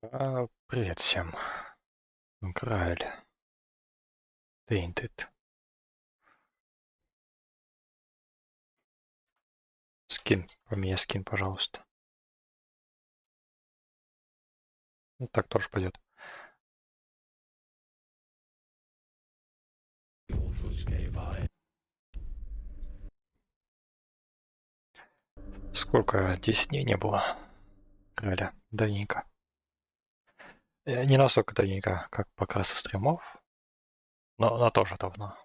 Привет всем. Grail. Tainted. Скин. Поменяй скин, пожалуйста. Ну, так тоже пойдет. Сколько? 10 дней не было. Граля. Давненько. Не настолько давненько, как пока со стримов. Но тоже давно.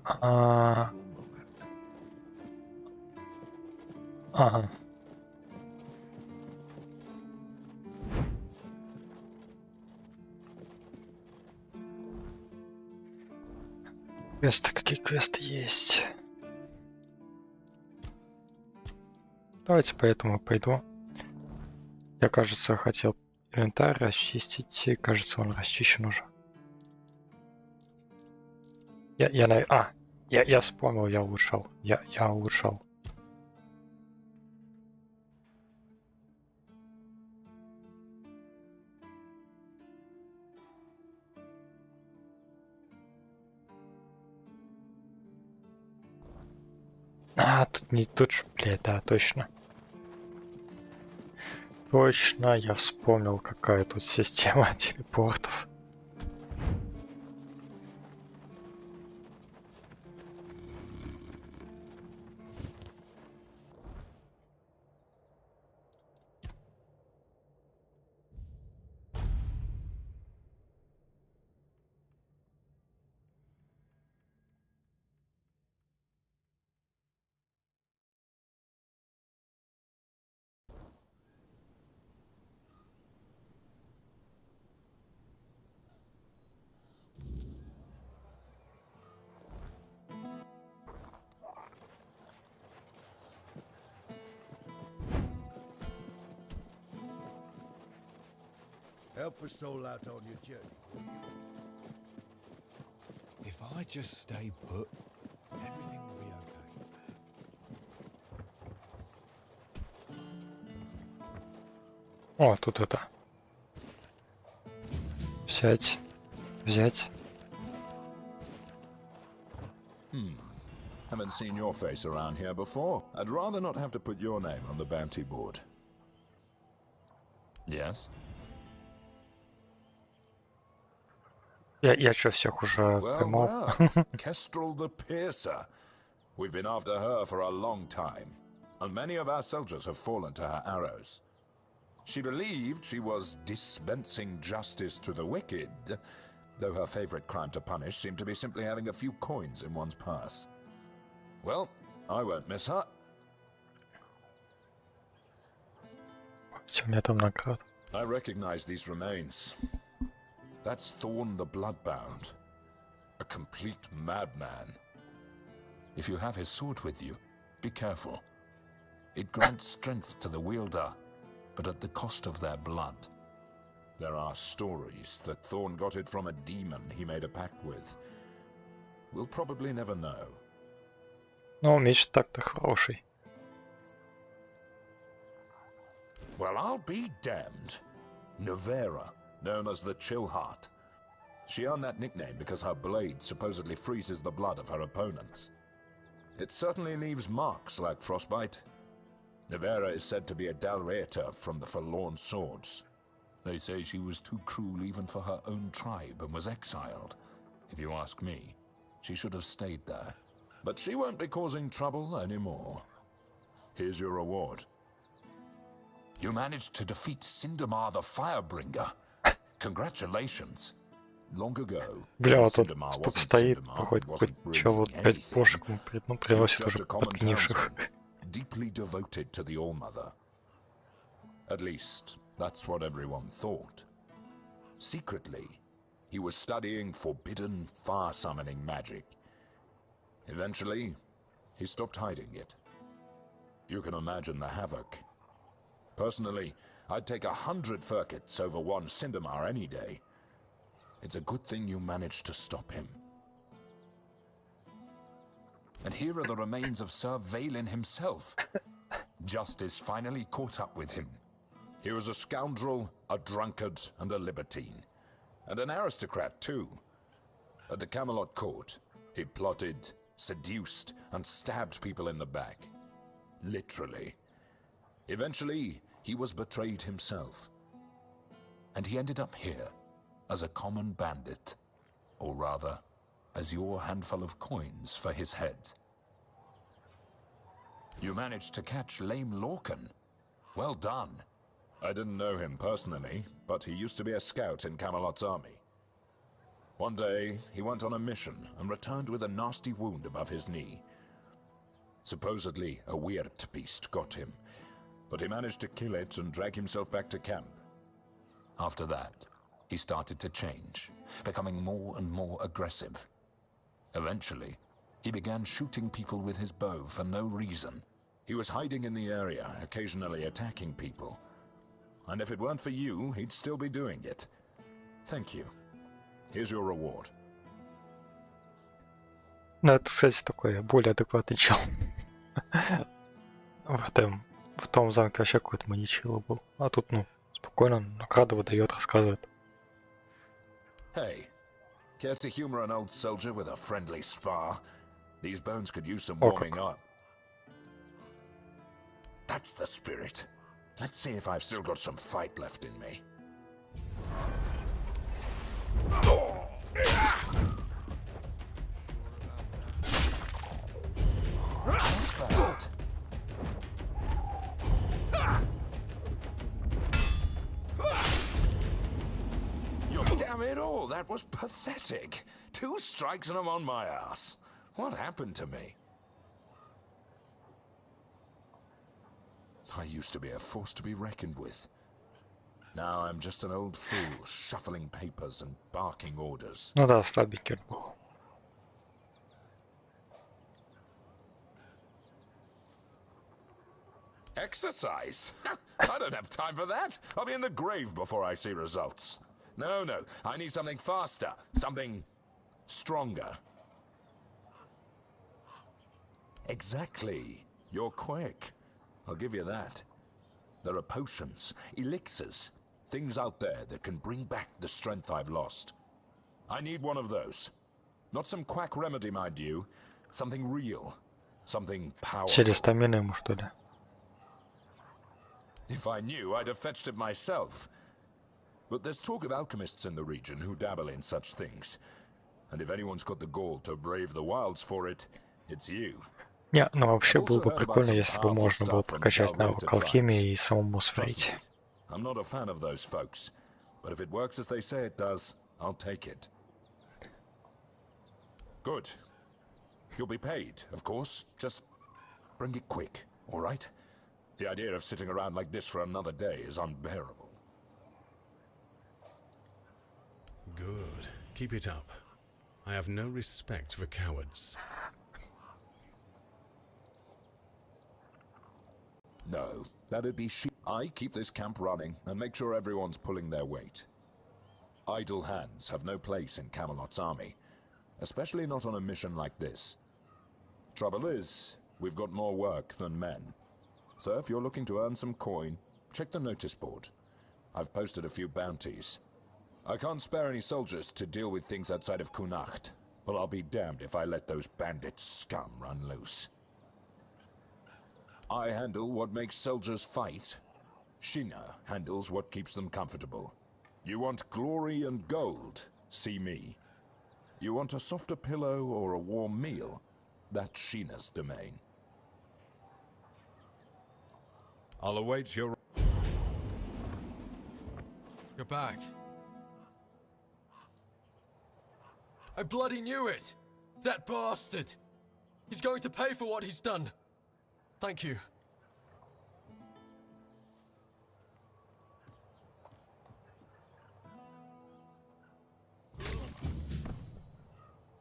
Ага. Квесты, какие квесты есть? Давайте поэтому пойду. Я, кажется, хотел инвентарь расчистить, и, кажется, он расчищен уже. Я вспомнил, я улучшал. Я улучшал. Тут не тут же, блядь, да, точно. Точно, я вспомнил, какая тут система телепортов. Help a soul out on your journey. If I just stay put, everything will be okay. О, тут это. Взять. Haven't seen your face around here before. I'd rather not have to put your name on the bounty board. Yes? Я что, всех уже поймал? Kestrel the Piercer. We've been after her for a long time, and many of our soldiers have fallen to her arrows. She believed she was dispensing justice to the wicked, though her favorite crime to punish seemed to be simply having a few coins in one's purse. Well, I won't miss her. У меня там наград. I recognize these remains. That's Thorn the Bloodbound, a complete madman. If you have his sword with you, be careful. It grants strength to the wielder, but at the cost of their blood. There are stories that Thorn got it from a demon he made a pact with. We'll probably never know. Ну, меч так-то хороший. Well, I'll be damned. Nevera, known as the Chillheart. She earned that nickname because her blade supposedly freezes the blood of her opponents. It certainly leaves marks like frostbite. Nevera is said to be a Dalreator from the Forlorn Swords. They say she was too cruel even for her own tribe and was exiled. If you ask me, she should have stayed there. But she won't be causing trouble anymore. Here's your reward. You managed to defeat Sindamar the Firebringer. Congratulations. Long ago, Бля, вот тут Sindamar тут wasn't стоит Sindamar, какой-то wasn't чел, вот bringing 5 anything. пушек ему He was приносит just уже a common подкинивших. townsman, deeply devoted to the All-Mother. At least, that's what everyone thought. Secretly, he was studying forbidden fire-summoning magic. Eventually, he stopped hiding it. You can imagine the havoc. Personally, I'd take 100 Furkets over one Sindamar any day. It's a good thing you managed to stop him. And here are the remains of Sir Avalon himself. Justice finally caught up with him. He was a scoundrel, a drunkard, and a libertine. And an aristocrat, too. At the Camelot court, he plotted, seduced, and stabbed people in the back. Literally. Eventually, he was betrayed himself. And he ended up here, as a common bandit. Or rather, as your handful of coins for his head. You managed to catch Lame Lorcan. Well done. I didn't know him personally, but he used to be a scout in Camelot's army. One day, he went on a mission and returned with a nasty wound above his knee. Supposedly, a weird beast got him, but he managed to kill it and drag himself back to camp. After that, he started to change, becoming more and more aggressive. Eventually, he began shooting people with his bow for no reason. He was hiding in the area, occasionally attacking people. And if it weren't for you, he'd still be doing it. Thank you. Here's your reward. Ну, это, кстати, такой более адекватный чел. В том замке вообще какой-то маньячило был. А тут, ну, спокойно награду выдает, рассказывает. Hey, care to humor an old soldier with a friendly spar? These bones could use some warming up. That's the spirit. Let's see if I've still got some fight left in me. Damn it all, that was pathetic. 2 strikes and I'm on my ass. What happened to me? I used to be a force to be reckoned with. Now I'm just an old fool, shuffling papers and barking orders. Ну да, слабенький он был. Exercise? I don't have time for that. I'll be in the grave before I see results. No, I need something faster, something stronger. Exactly. You're quick. I'll give you that. There are potions, elixirs, things out there that can bring back the strength I've lost. I need one of those. Not some quack remedy, mind you. Something real. Something powerful. Через стамину ему, что ли? If I knew, I'd have fetched it myself. But there's talk of alchemists in the region who dabble in such things. And if anyone's got the gall to brave the wilds for it, it's you. Не, ну вообще было бы прикольно, если бы можно было прокачать навык алхимии и самому сварить. I'm not a fan of those folks, but if it works as they say it does, I'll take it. Good. You'll be paid, of course. Just bring it quick, all right? The idea of sitting around like this for another day is unbearable. Good. Keep it up. I have no respect for cowards. No, that'd be I keep this camp running and make sure everyone's pulling their weight. Idle hands have no place in Camelot's army, especially not on a mission like this. Trouble is, we've got more work than men. So if you're looking to earn some coin, check the notice board. I've posted a few bounties. I can't spare any soldiers to deal with things outside of Kunacht, but I'll be damned if I let those bandit scum run loose. I handle what makes soldiers fight. Shina handles what keeps them comfortable. You want glory and gold? See me. You want a softer pillow or a warm meal? That's Shina's domain. I'll await your... You're back. I bloody knew it! That bastard! He's going to pay for what he's done. Thank you.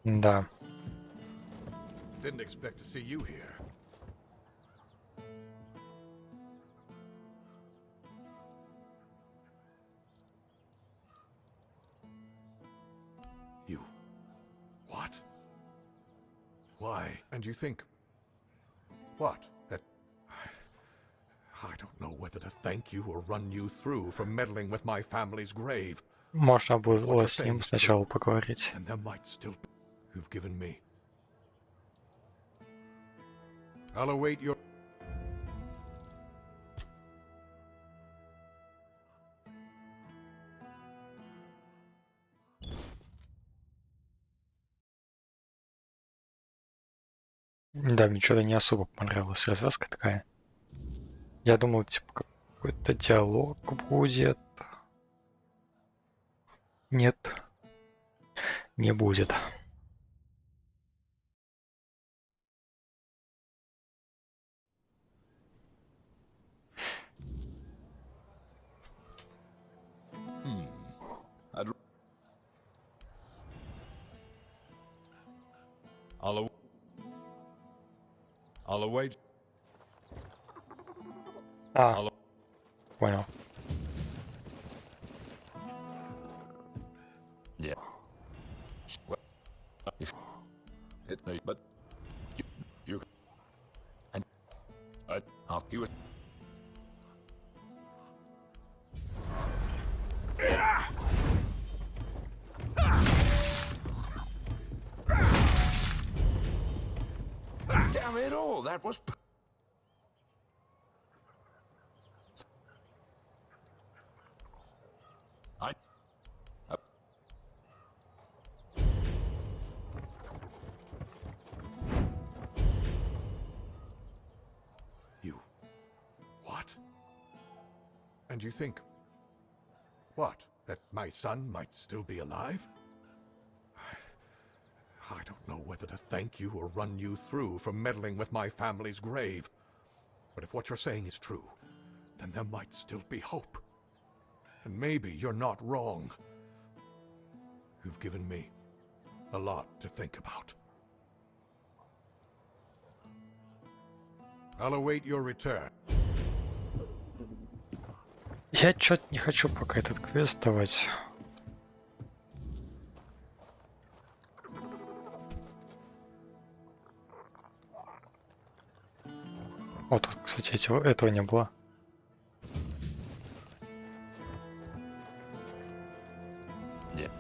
Да. Didn't expect to see you here. Why? And you think... What? That... I don't know whether to thank you or run you through for meddling with my family's grave. Можно What было you're с saying ним is сначала true, поговорить. and there might still be... You've given me. I'll await your... Да, мне что-то не особо понравилась развязка такая. Я думал, типа, какой-то диалог будет. Нет, не будет. I'll await. А, понял. Yeah. Well, if it may, but you and I'll you it. Damn it all! That was. You... What? And you think... What? That my son might still be alive? I don't know whether to thank you or run you through for meddling with my family's grave. But if what you're saying is true, then there might still be hope. And maybe you're not wrong. You've given me a lot to think about. I'll await your return. Я что-то не хочу пока этот квест давать. Вот тут, кстати, этого не было. Yeah.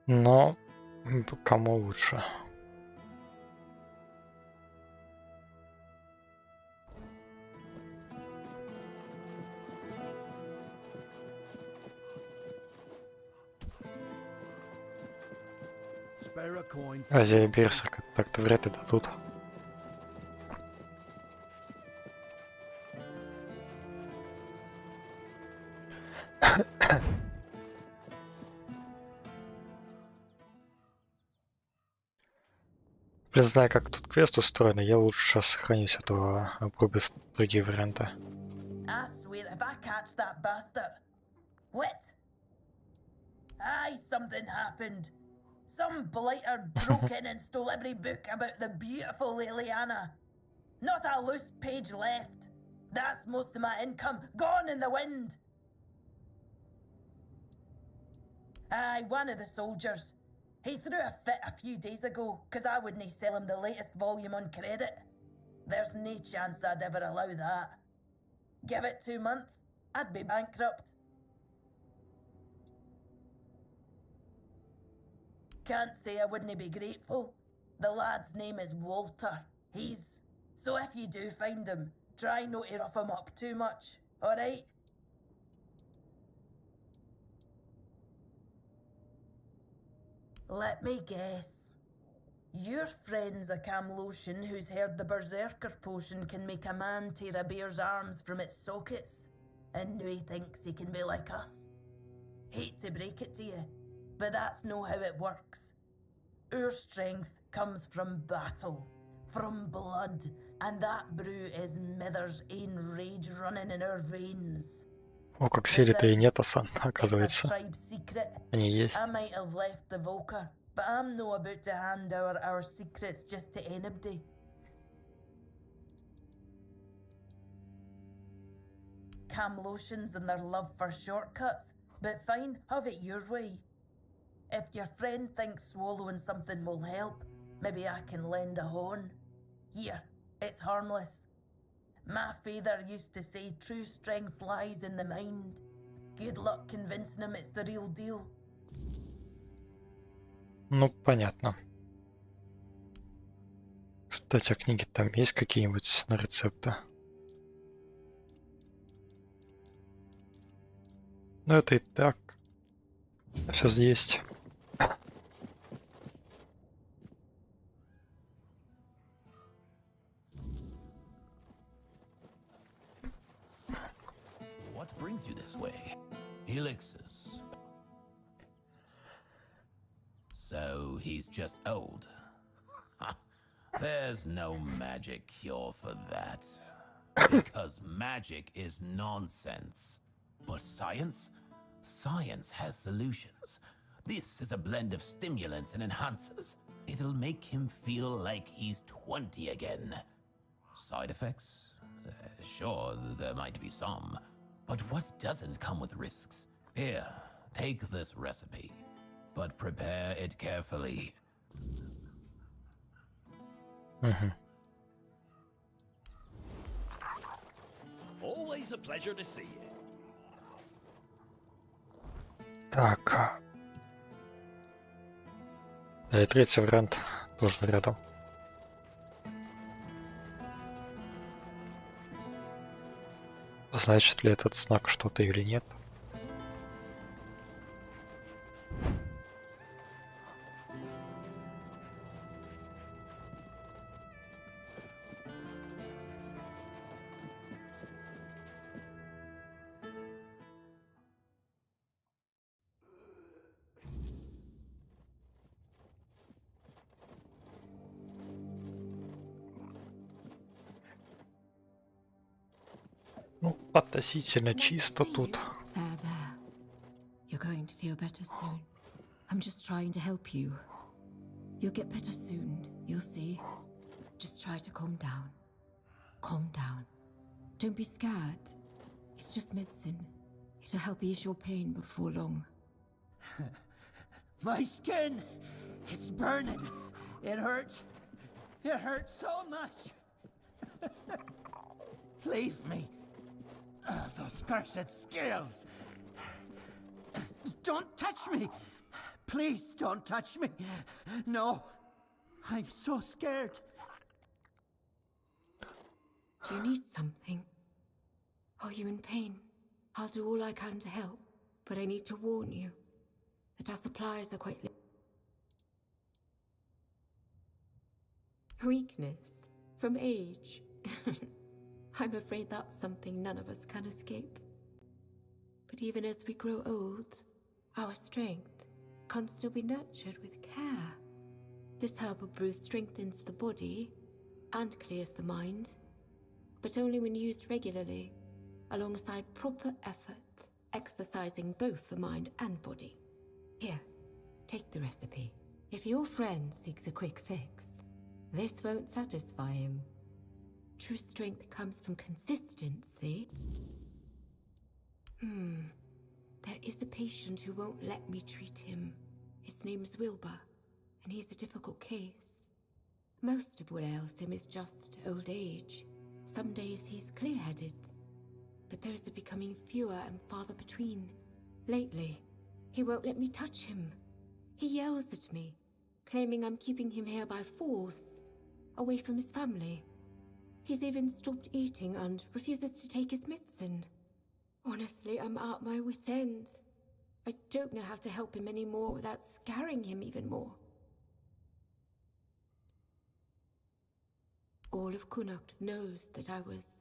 Но кому лучше? Spare a coin. Азия и Берсерк так-то вряд ли дадут. Блин, знаю, как тут квест устроен, я лучше сейчас сохранюсь, а то обрубят другие варианты. I swear if I catch that bastard. What? Aye, something happened. Some blighter broke in and stole every book about the beautiful Liliana. Not a loose page left. That's most of my income gone in the wind. Aye, one of the soldiers. He threw a fit a few days ago, 'cause I wouldn't sell him the latest volume on credit. There's no chance I'd ever allow that. Give it 2 months, I'd be bankrupt. Can't say I wouldn't be grateful. The lad's name is Walter. He's... So if you do find him, try not to rough him up too much, alright? Let me guess. Your friend's a Camlotion who's heard the Berserker potion can make a man tear a bear's arms from its sockets, and now he thinks he can be like us. Hate to break it to you, but that's no how it works. Our strength comes from battle, from blood, and that brew is Mither's ain rage running in our veins. О, как The сели-то и thing's- нет, It's a оказывается. tribe secret. Они есть. I might have left the Volker, but I'm no about to hand our secrets just to anybody. Camlotions and their love for shortcuts, but fine, have it your way. If your friend thinks swallowing something will help, maybe I can lend a horn. Here, it's harmless. My father used to say true strength lies in the mind. Good luck convincing him it's the real deal. Ну, понятно. Кстати, а книги там есть какие-нибудь на рецепты? Ну, это и так. Все есть. What brings you this way? Elixirs. So he's just old. There's no magic cure for that. Because magic is nonsense. But science? Science has solutions. This is a blend of stimulants and enhancers. It'll make him feel like he's 20 again. Side effects? Sure, there might be some. But what doesn't come with risks? Here, take this recipe. But prepare it carefully. Always a pleasure to see you. Так. Да, и третий вариант тоже рядом. Значит ли этот знак что-то или нет? Ну, относительно чисто тут. There. You're going to feel better soon. I'm just trying to help you. You'll get better soon, you'll see. Just try to calm down. Calm down. Don't be scared. It's just medicine. It'll help ease your pain before long. My skin! It's burning! It hurts! It hurts so much! Leave me! Those cursed scales! Don't touch me! Please don't touch me! No! I'm so scared! Do you need something? Are you in pain? I'll do all I can to help, but I need to warn you that our supplies are quite Weakness from age. I'm afraid that's something none of us can escape. But even as we grow old, our strength can still be nurtured with care. This herbal brew strengthens the body and clears the mind, but only when used regularly, alongside proper effort, exercising both the mind and body. Here, take the recipe. If your friend seeks a quick fix, this won't satisfy him. True strength comes from consistency. There is a patient who won't let me treat him. His name's Wilbur, and he's a difficult case. Most of what ails him is just old age. Some days he's clear-headed, but those are becoming fewer and farther between. Lately, he won't let me touch him. He yells at me, claiming I'm keeping him here by force, away from his family. He's even stopped eating and refuses to take his medicine. Honestly, I'm at my wit's end. I don't know how to help him anymore without scaring him even more. All of Connacht knows that I was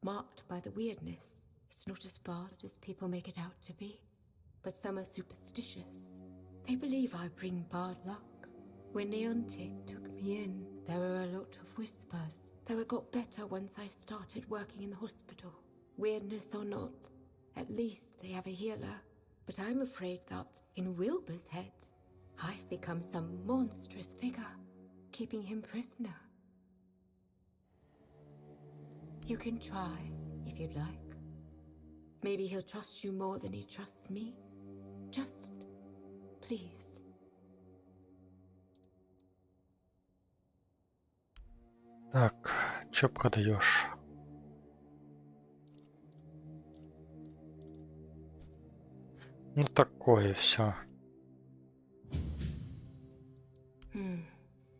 marked by the weirdness. It's not as bad as people make it out to be, but some are superstitious. They believe I bring bad luck. When Neontic took me in, there were a lot of whispers, though it got better once I started working in the hospital. Weirdness or not, At least they have a healer. But I'm afraid that in Wilbur's head, I've become some monstrous figure, keeping him prisoner. You can try, if you'd like. Maybe he'll trust you more than he trusts me. Just, please. Так, что продаешь? Ну такое все.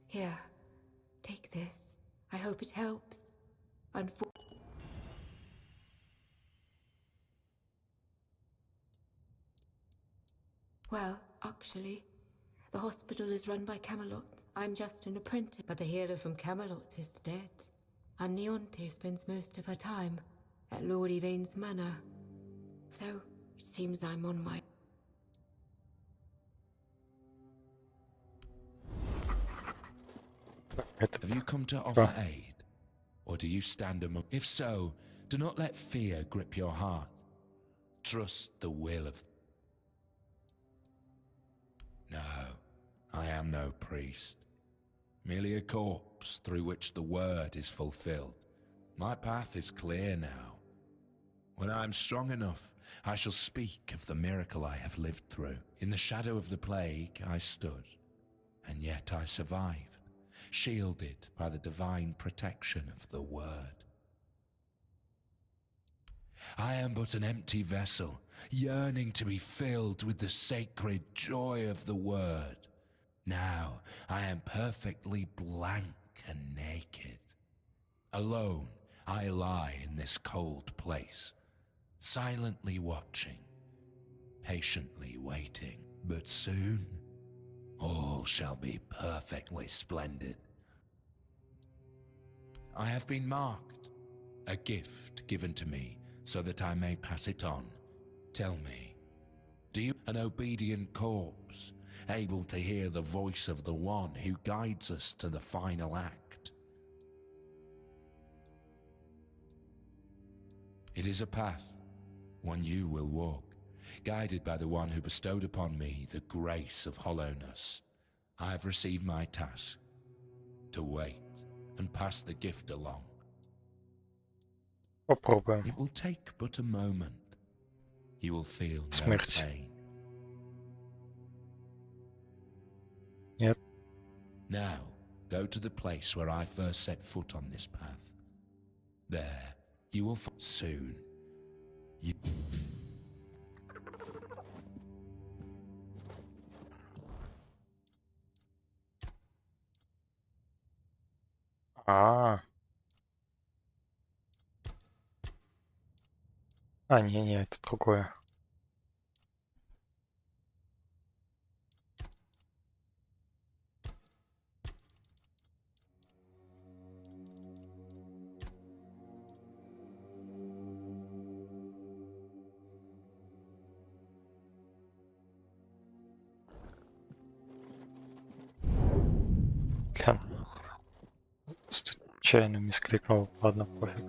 Here, take this. I hope it helps. Well, actually, the hospital is run by Camelot. I'm just an apprentice, but the healer from Camelot is dead. And Neonte spends most of her time at Lord Yvain's manor. So, it seems I'm on my... Have you come to offer aid? Or do you stand among... If so, do not let fear grip your heart. Trust the will of... No, I am no priest. Merely a corpse through which the word is fulfilled. My path is clear now. When I am strong enough, I shall speak of the miracle I have lived through. In the shadow of the plague I stood, and yet I survived, shielded by the divine protection of the word. I am but an empty vessel, yearning to be filled with the sacred joy of the word. Now I am perfectly blank and naked. Alone I lie in this cold place, silently watching, patiently waiting. But soon, all shall be perfectly splendid. I have been marked, a gift given to me so that I may pass it on. Tell me, do you an obedient corpse, able to hear the voice of the one who guides us to the final act? It is a path, one you will walk, guided by the one who bestowed upon me the grace of hollowness. I have received my task, to wait and pass the gift along. Попробуем. It will take but a moment. You will feel no Смерть. pain. Нет. Now, go to the place where I first set foot on this path. There, you will find soon. You... Не, это другое. Блин. Случайно мискликнул. Ладно, пофиг.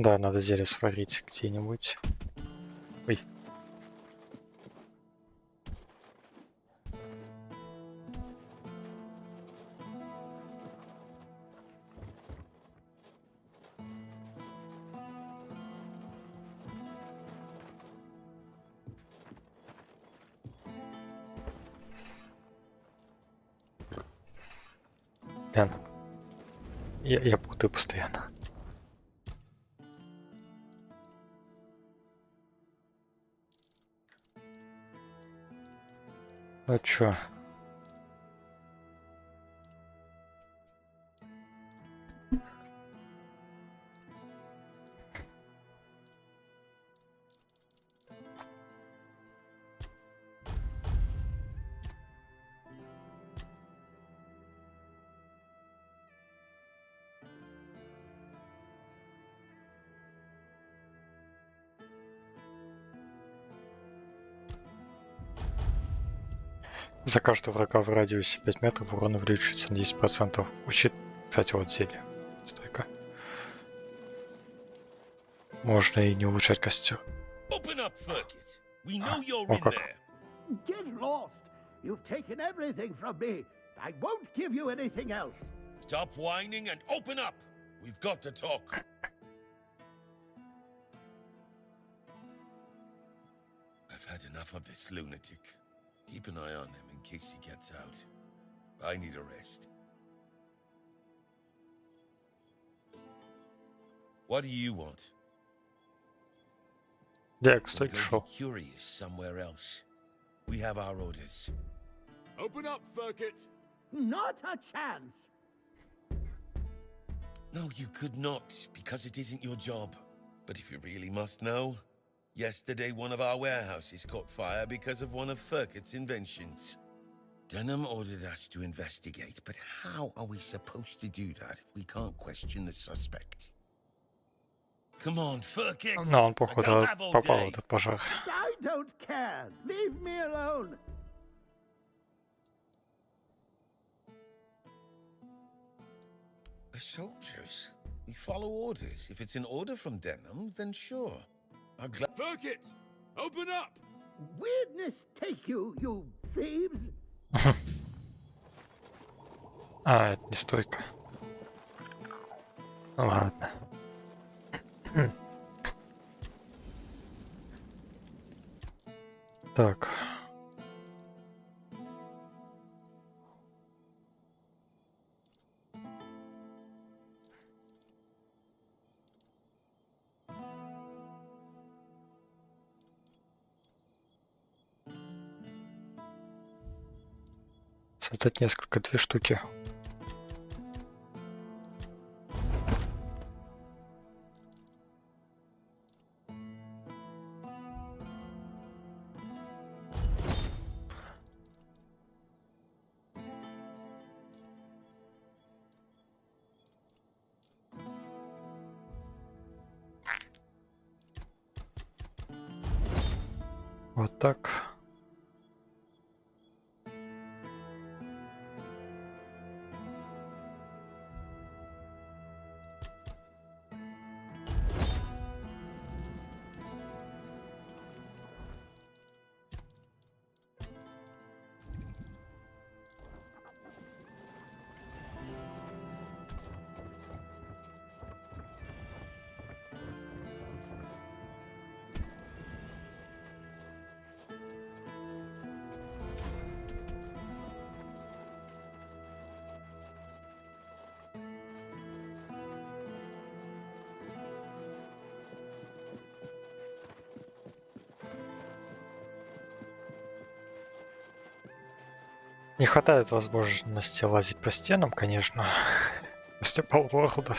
Да, надо зелье сварить где-нибудь. Ой. Блин. Я путаю постоянно. Ну чё? За каждого врага в радиусе 5 метров урон увеличивается на 10%. Учит, кстати, вот зелье. Стойка. Можно и не улучшать костюм. Open up, Firkit. We know you're О in как. there. Get lost. You've taken everything from me. I won't give you anything else. Stop whining and open up. We've got to talk. I've had enough of this lunatic. Keep an eye on him in case he gets out. I need a rest. What do you want? Дек, We'll стойка go шел. be curious somewhere else. We have our orders. Open up, Firkit! Not a chance. No, you could not, because it isn't your job. But if you really must know, yesterday one of our warehouses caught fire because of one of Firkit's inventions. Denham ordered us to investigate, but how are we supposed to do that if we can't question the suspect? Come on, Firkit! Но он, I походу, don't have all попал в day. этот пожар. I don't care. Leave me alone. We're soldiers. We follow orders. If it's an order from Denham, then sure. I'll Firkit! Open up! Weirdness take you, you thieves. А, это не стойка. Ну ладно. Так. Создать две штуки. Вот так. Не хватает возможности лазить по стенам, конечно, после полворлда.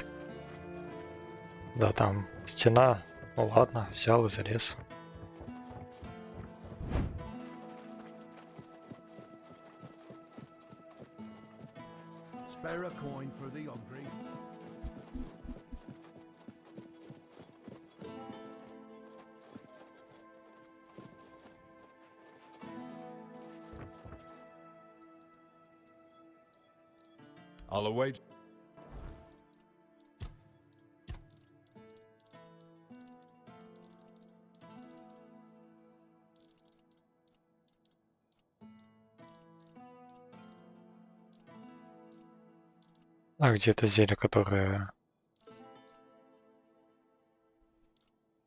Да, там стена, ну ладно, взял и залез. Spare a coin for the hungry. I'll await. А где это зелье, которое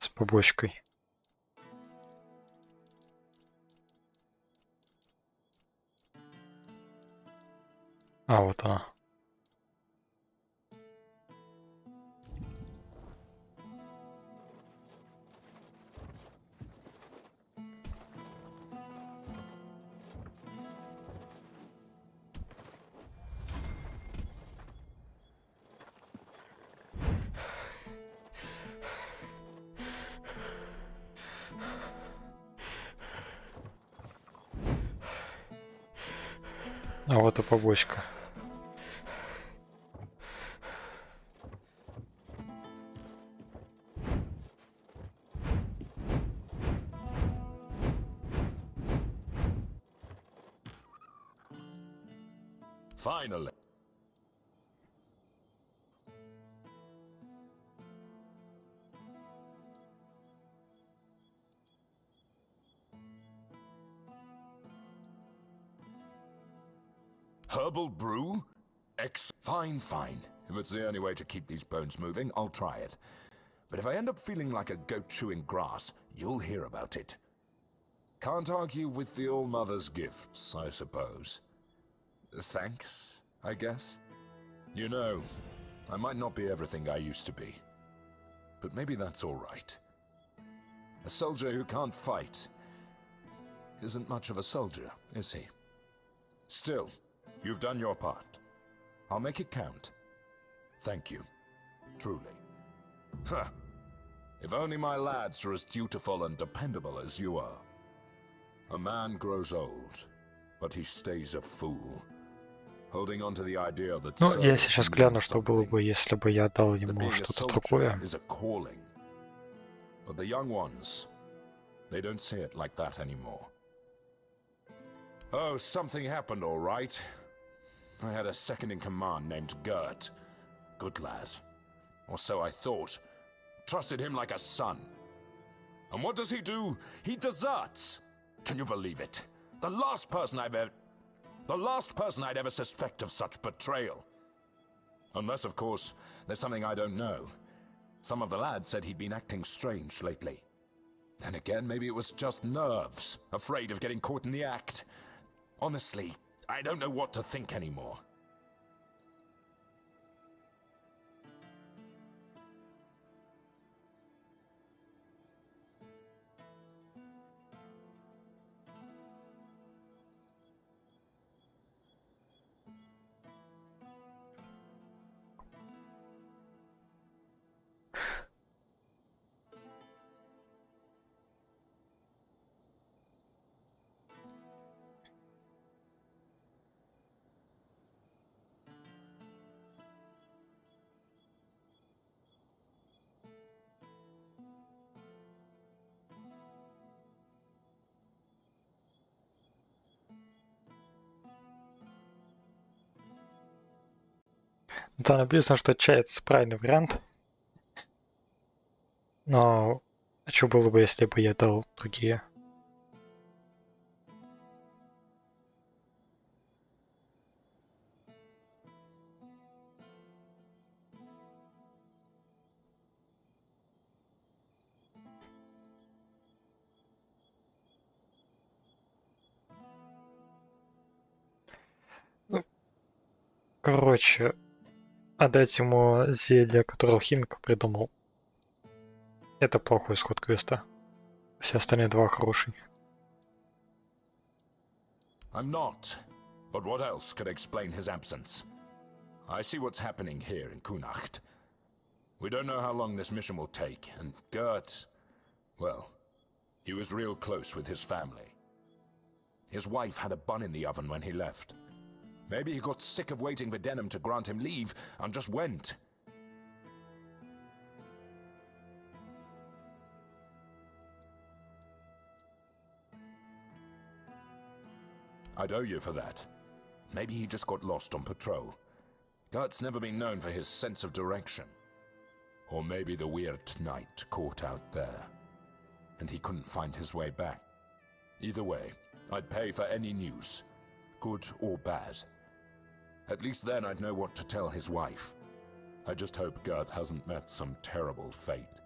с побочкой? А, вот она. А вот и побочка. Finally. Herbal brew? Fine. If it's the only way to keep these bones moving, I'll try it. But if I end up feeling like a goat chewing grass, you'll hear about it. Can't argue with the All-Mother's gifts, I suppose. Thanks, I guess. You know, I might not be everything I used to be. But maybe that's all right. A soldier who can't fight isn't much of a soldier, is he? Still, you've done your part. I'll make it count. Thank you. Truly. Huh. If only my lads are as dutiful and dependable as you are. A man grows old, but he stays a fool. Holding on to the idea that Ну, я сейчас гляну, что было бы, если бы я дал ему что-то другое. is a calling. But the young ones, they don't see it like that anymore. Oh, something happened, all right. I had a second-in-command named Gert. Good lad. Or so I thought. Trusted him like a son. And what does he do? He deserts! Can you believe it? The last person I'd ever suspect of such betrayal. Unless, of course, there's something I don't know. Some of the lads said he'd been acting strange lately. Then again, maybe it was just nerves, afraid of getting caught in the act. Honestly, I don't know what to think anymore. Там написано, что чай это правильный вариант. Но что было бы, если бы я дал другие? Ну, короче, отдать ему зелье, которое алхимик придумал. Это плохой исход квеста. Все остальные два хорошие. I'm not. But what else could explain his absence? I see what's happening here in Kunacht. We don't know how long this mission will take, and Gert, well, he was real close with his family. His wife had a bun in the oven when he left. Maybe he got sick of waiting for Denham to grant him leave and just went. I'd owe you for that. Maybe he just got lost on patrol. Gert's never been known for his sense of direction. Or maybe the weird night caught out there, and he couldn't find his way back. Either way, I'd pay for any news, good or bad. At least then I'd know what to tell his wife. I just hope Gert hasn't met some terrible fate.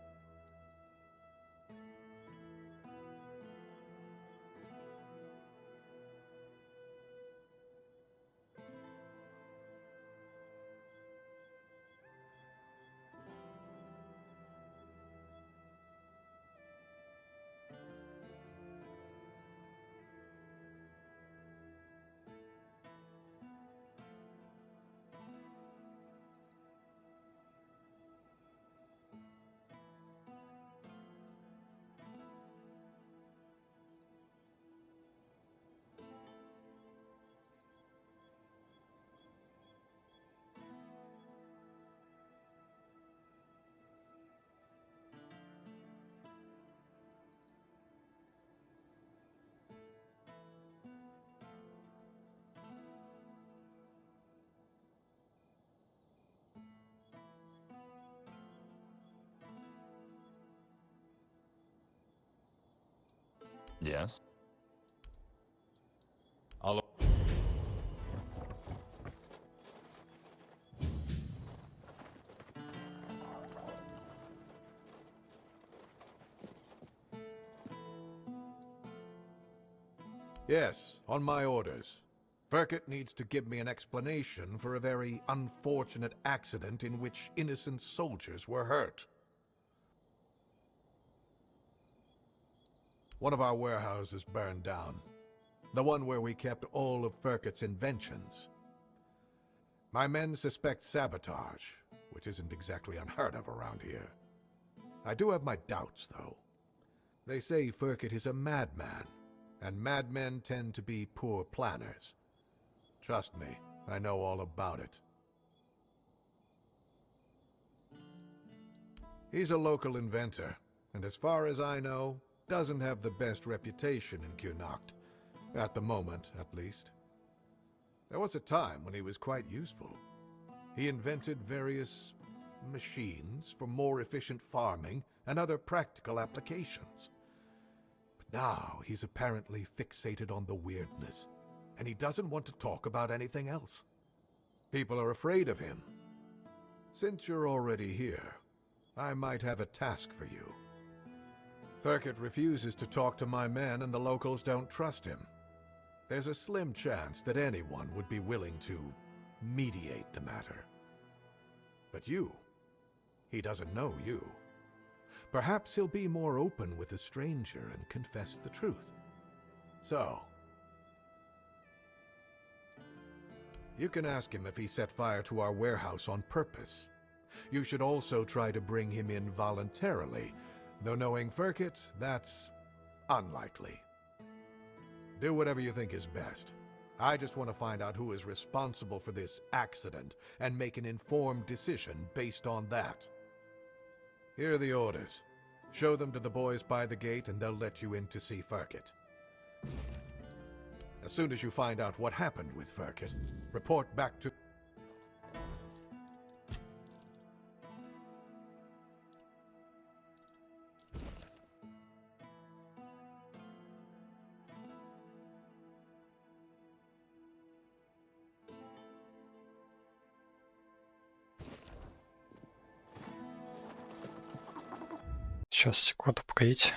Yes? I'll... Yes, on my orders. Firkett needs to give me an explanation for a very unfortunate accident in which innocent soldiers were hurt. One of our warehouses burned down. The one where we kept all of Firkett's inventions. My men suspect sabotage, which isn't exactly unheard of around here. I do have my doubts, though. They say Firkett is a madman, and madmen tend to be poor planners. Trust me, I know all about it. He's a local inventor, and as far as I know, doesn't have the best reputation in Kurnacht. At the moment, at least. There was a time when he was quite useful. He invented various machines for more efficient farming and other practical applications. But now he's apparently fixated on the weirdness, and he doesn't want to talk about anything else. People are afraid of him. Since you're already here, I might have a task for you. Firkett refuses to talk to my men, and the locals don't trust him. There's a slim chance that anyone would be willing to mediate the matter. But he doesn't know you. Perhaps he'll be more open with a stranger and confess the truth. So, you can ask him if he set fire to our warehouse on purpose. You should also try to bring him in voluntarily, though knowing Firkett, that's unlikely. Do whatever you think is best. I just want to find out who is responsible for this accident and make an informed decision based on that. Here are the orders. Show them to the boys by the gate and they'll let you in to see Firkett. As soon as you find out what happened with Firkett, report back to... Сейчас, секунду, погодите.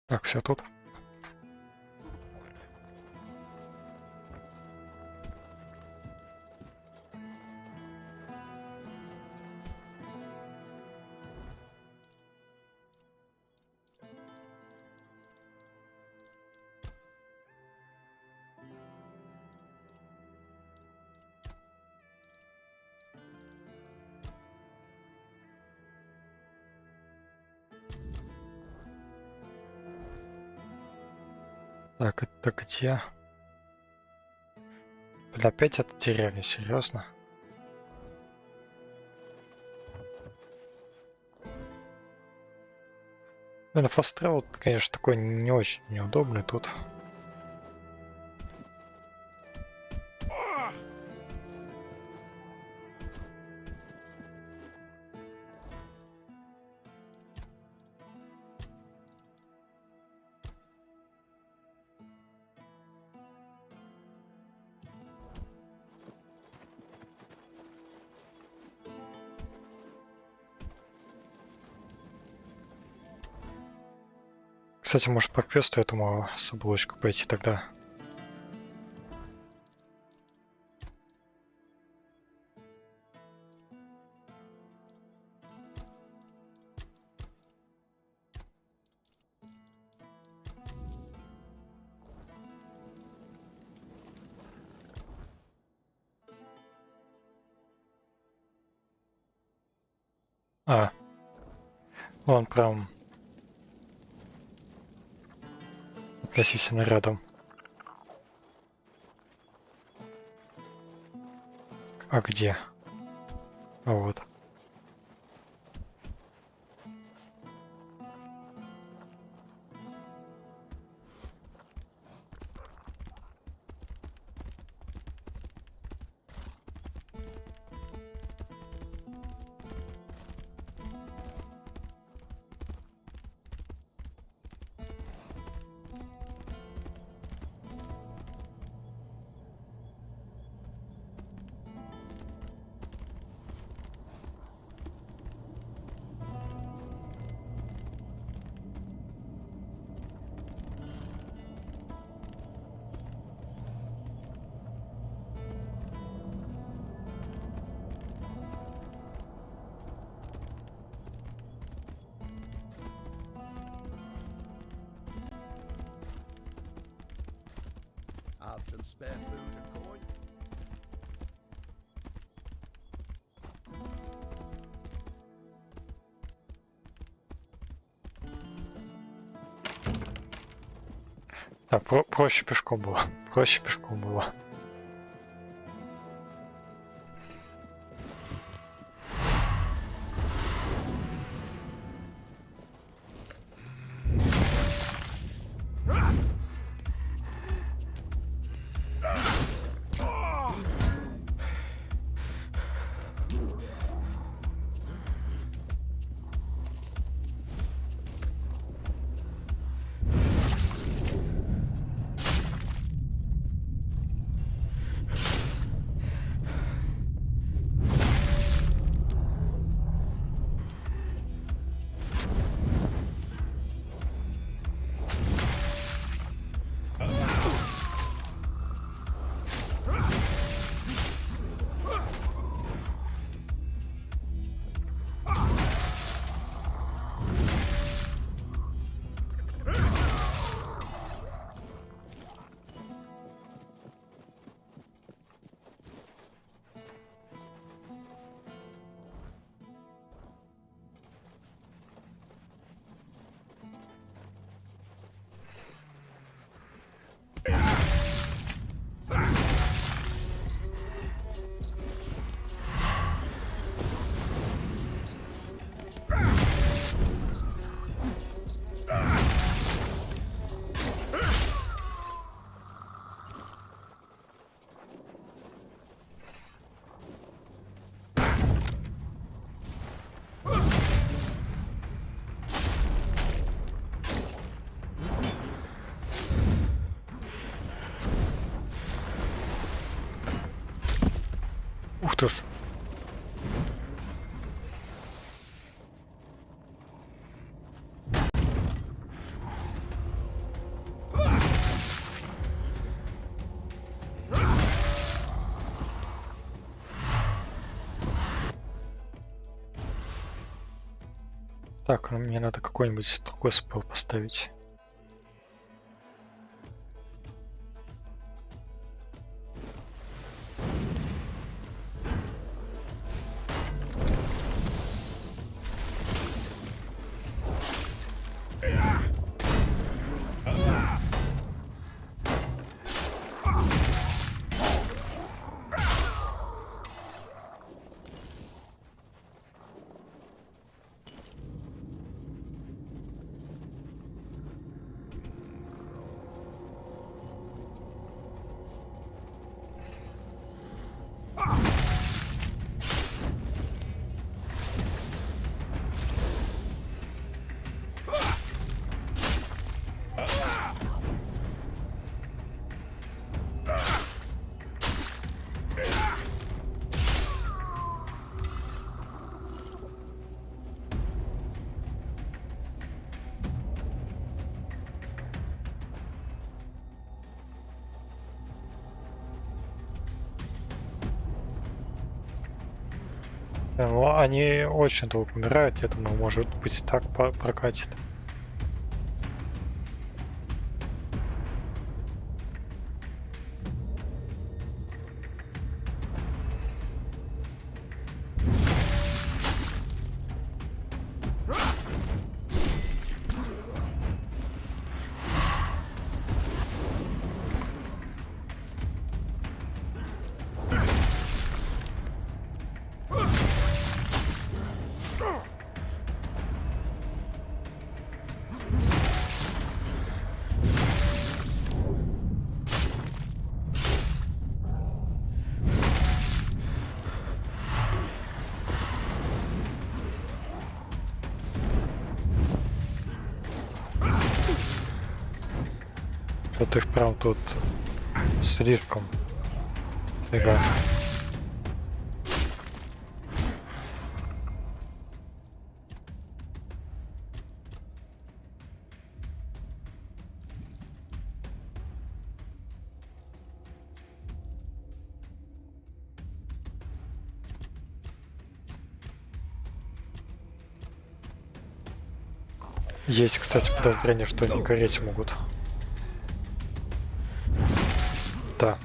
Так, все тут. Так, это где? Бля, опять эта деревня, серьезно? Ну, fast travel, конечно, такой не очень неудобный тут. Кстати, может по квесту этому с оболочку пойти тогда. А, он прям относительно рядом. А где? А вот. Have some spare food and coin? Да, проще пешком было. Проще пешком было. Ух ты ж. Так, ну мне надо какой-нибудь другой спел поставить. Ну, они очень долго умирают, я думаю, может быть так прокатит. Что-то их прям тут слишком фига. Есть, кстати, подозрение, что они гореть могут. Да.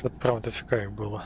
Что-то прям дофига их было.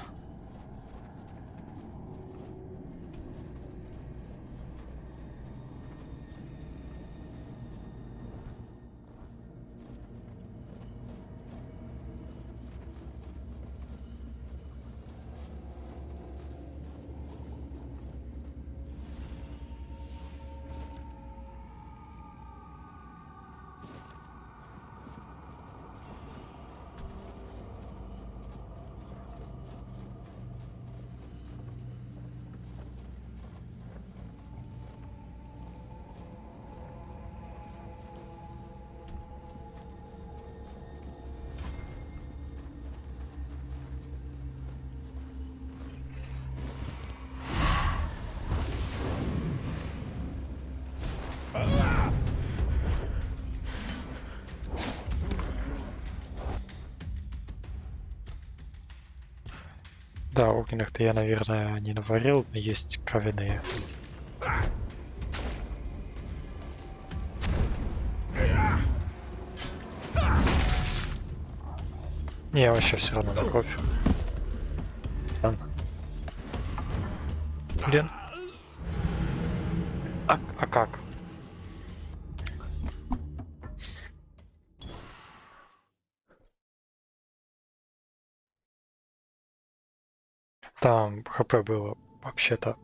Да, огненных-то я, наверное, не наварил, но есть кровяные. Не, вообще все равно на кровь. Блин. А как? Там хп было вообще-то.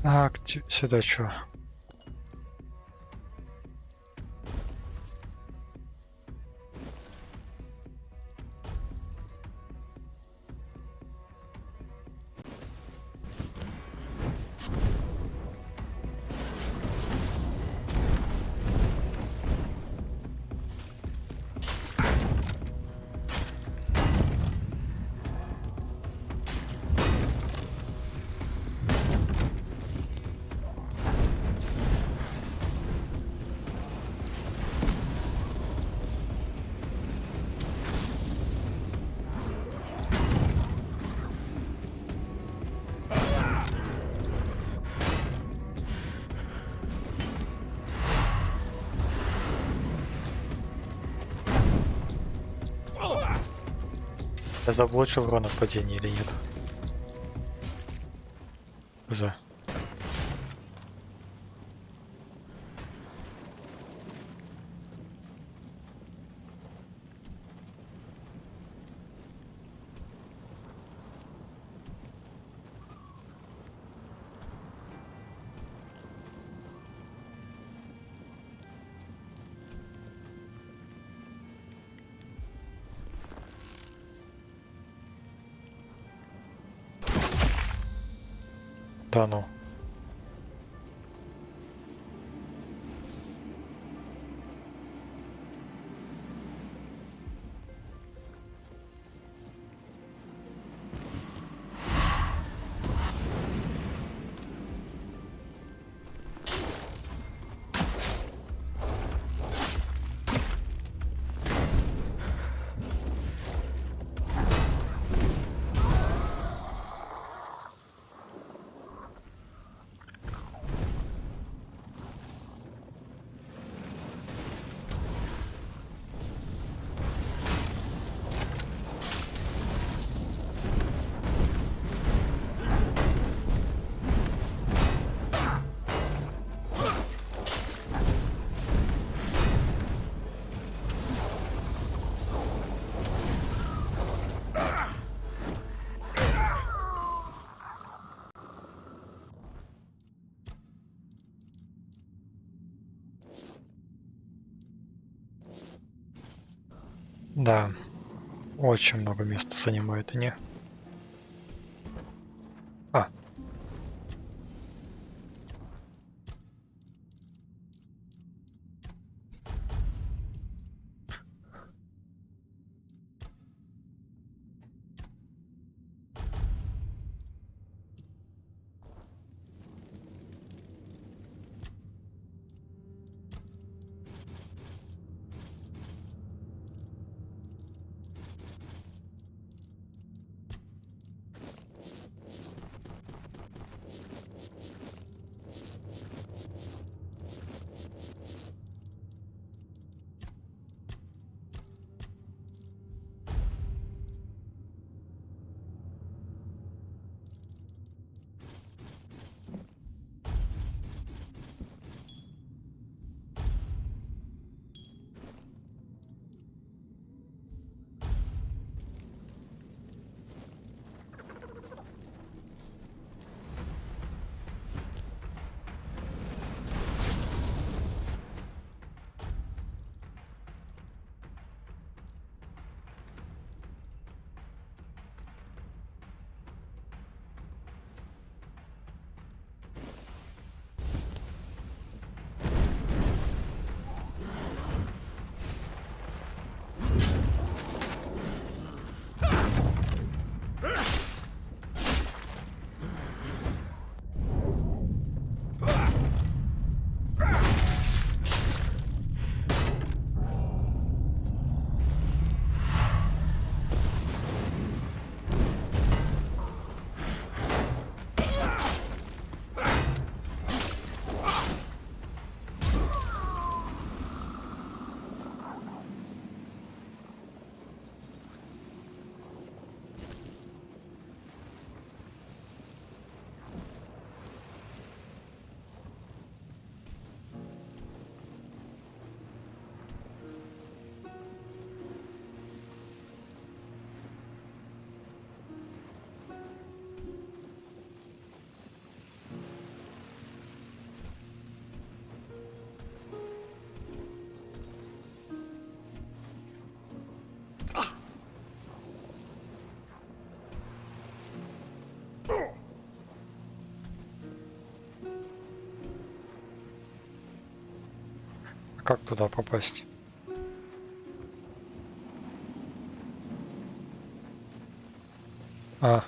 А, сюда чё? Я заблочил урон от падения или нет? За. Да ну. Да, очень много места занимают они. А. Как туда попасть? А.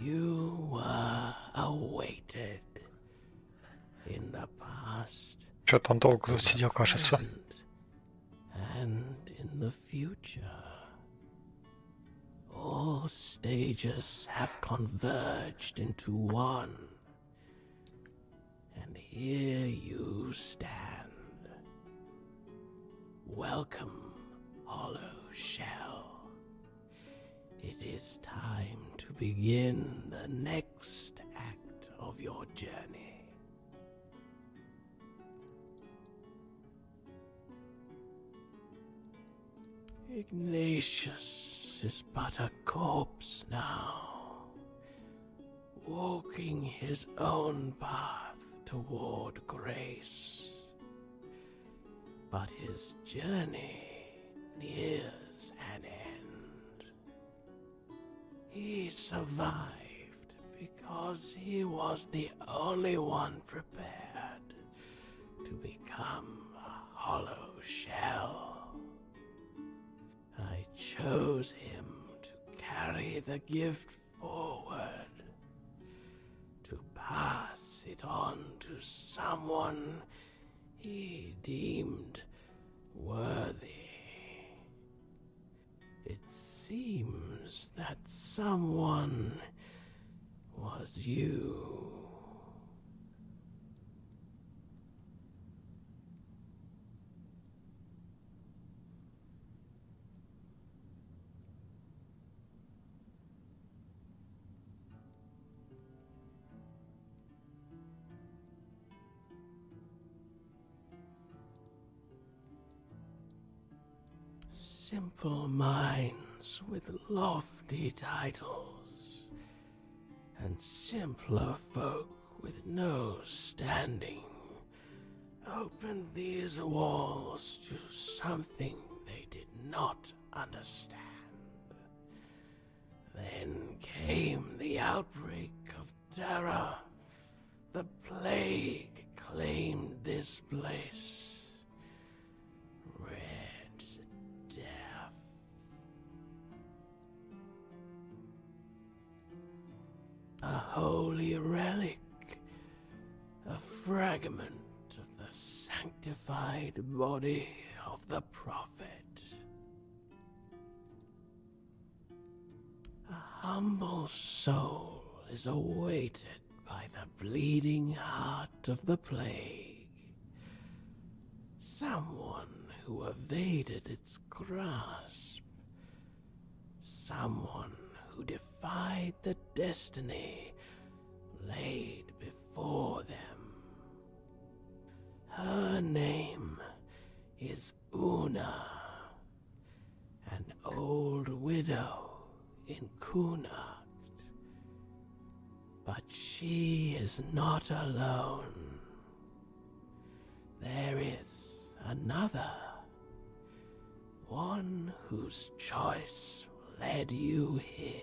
You were awaited in the past. Что-то он долго тут сидел, кажется. And in the future. All stages have converged into one. And here you stand. Welcome, Hollow Shell. It is time to begin the next act of your journey. Ignatius is but a corpse now, walking his own path toward grace. But his journey nears an end. He survived because he was the only one prepared to become a hollow shell. I chose him to carry the gift forward, to pass it on to someone he deemed worthy. It seems that someone was you. simple minds with lofty titles, and simpler folk with no standing opened these walls to something they did not understand. Then came the outbreak of terror. The plague claimed this place. Red Death. A holy relic, a fragment of the sanctified body of the prophet. A humble soul is awaited by the bleeding heart of the plague. Someone who evaded its grasp. Someone who defied the destiny laid before them. Her name is Una, an old widow in Kunakt. But she is not alone. There is another, one whose choice led you here.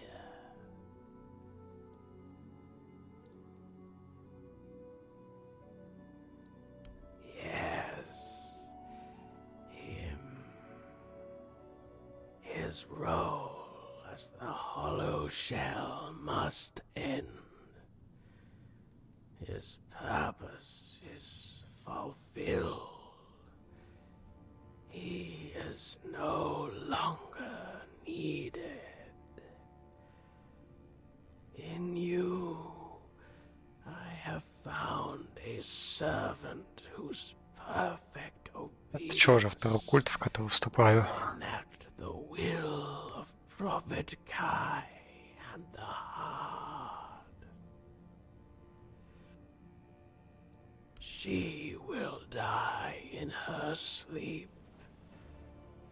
Yes, him. His role as the hollow shell must end. His purpose is fulfilled. He is no longer needed. In you, I have found a servant whose perfect Это что же, второй культ, в который вступаю? enact the will of Prophet Kai and the Hard. She will die in her sleep,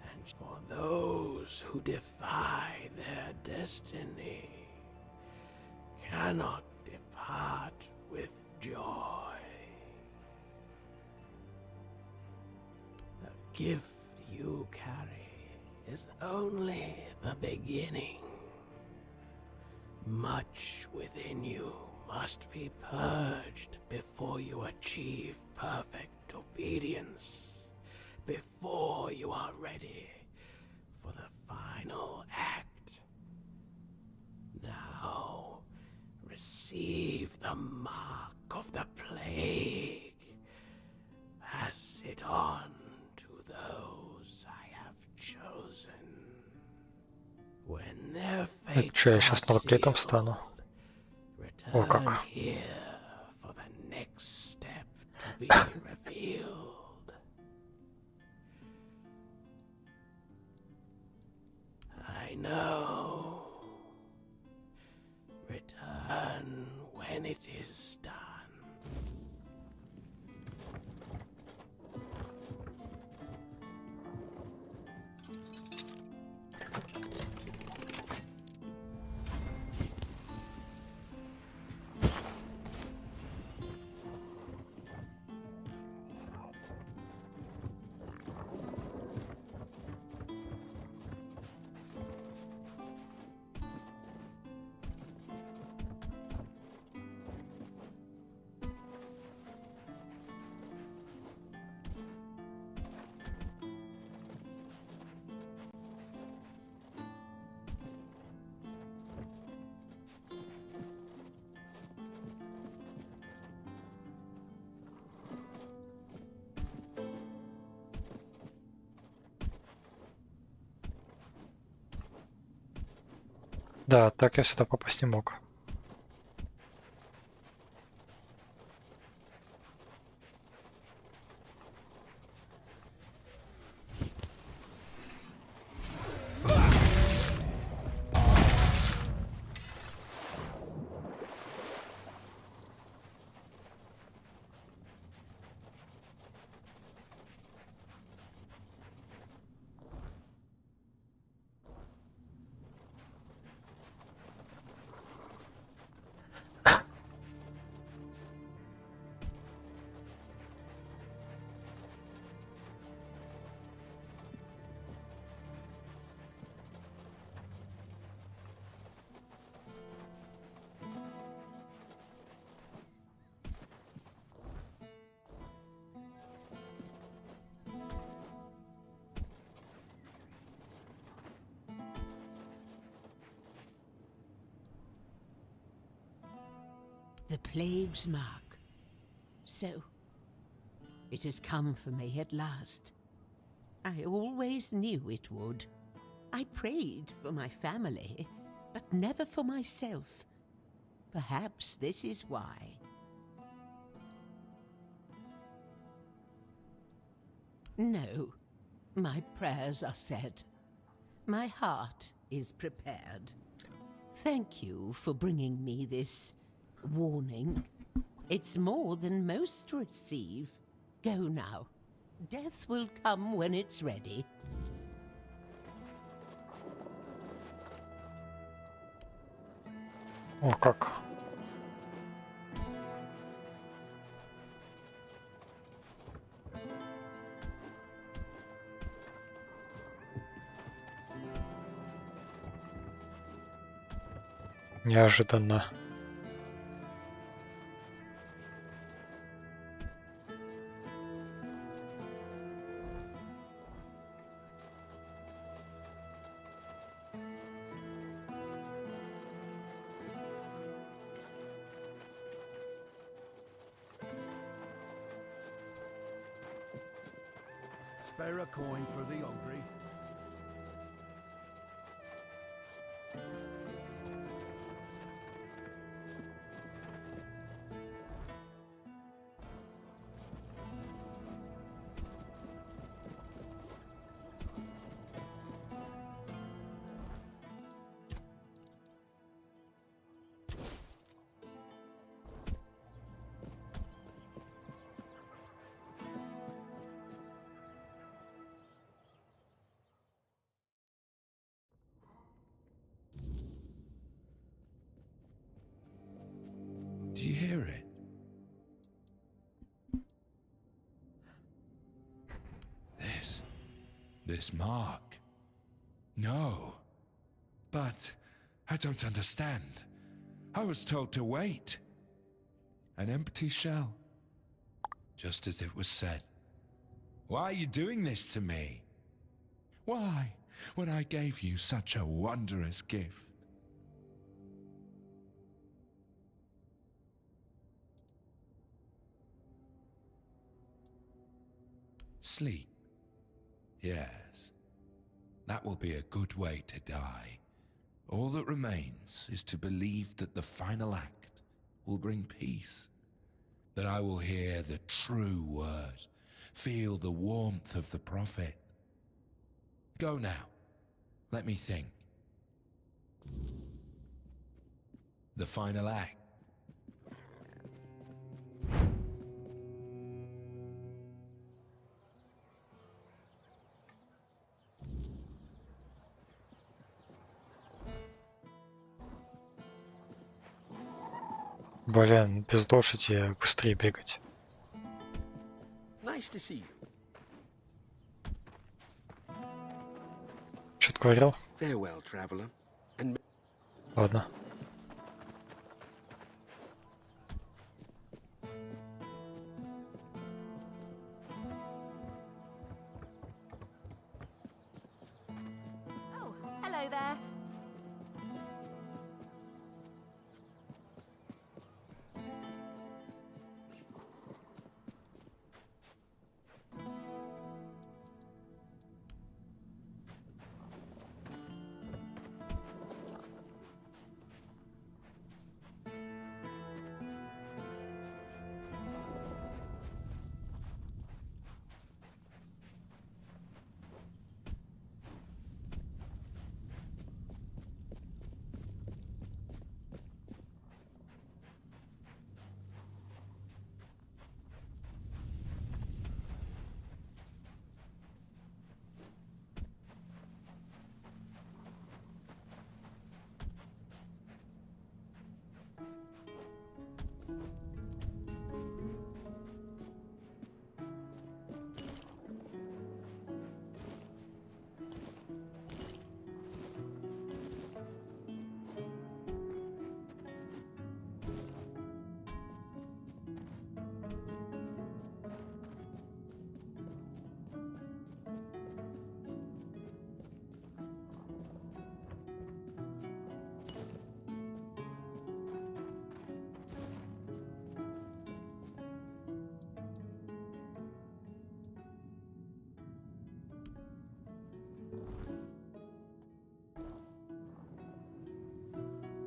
and for those who defy their destiny cannot depart with joy. The gift you carry is only the beginning. Much within you must be purged before you achieve perfect obedience, before you are ready for the final act. Now, receive the mark of the plague. Pass it on to those I have chosen. When their Это fates что, я are сейчас норклетом sealed, стану? О, return как. here for the next step to be revealed. I know. Return when it is done. Да, так я сюда попасть не мог. The plague's mark. So, it has come for me at last. I always knew it would. I prayed for my family, but never for myself. Perhaps this is why. No, my prayers are said. My heart is prepared. Thank you for bringing me this warning. It's more than most receive. Go now. Death will come when it's ready. О, как. Неожиданно. Spare a coin for the hungry. Do you hear it? This mark. No. But I don't understand. I was told to wait. An empty shell. Just as it was said. Why are you doing this to me? Why, when I gave you such a wondrous gift? Sleep. Yes. That will be a good way to die. All that remains is to believe that the final act will bring peace. That I will hear the true word, feel the warmth of the prophet. Go now. Let me think. The final act. Блин, без лошади быстрее бегать. Nice to see you. Что ты говорил? Farewell, traveler. And Ладно. Oh, hello there.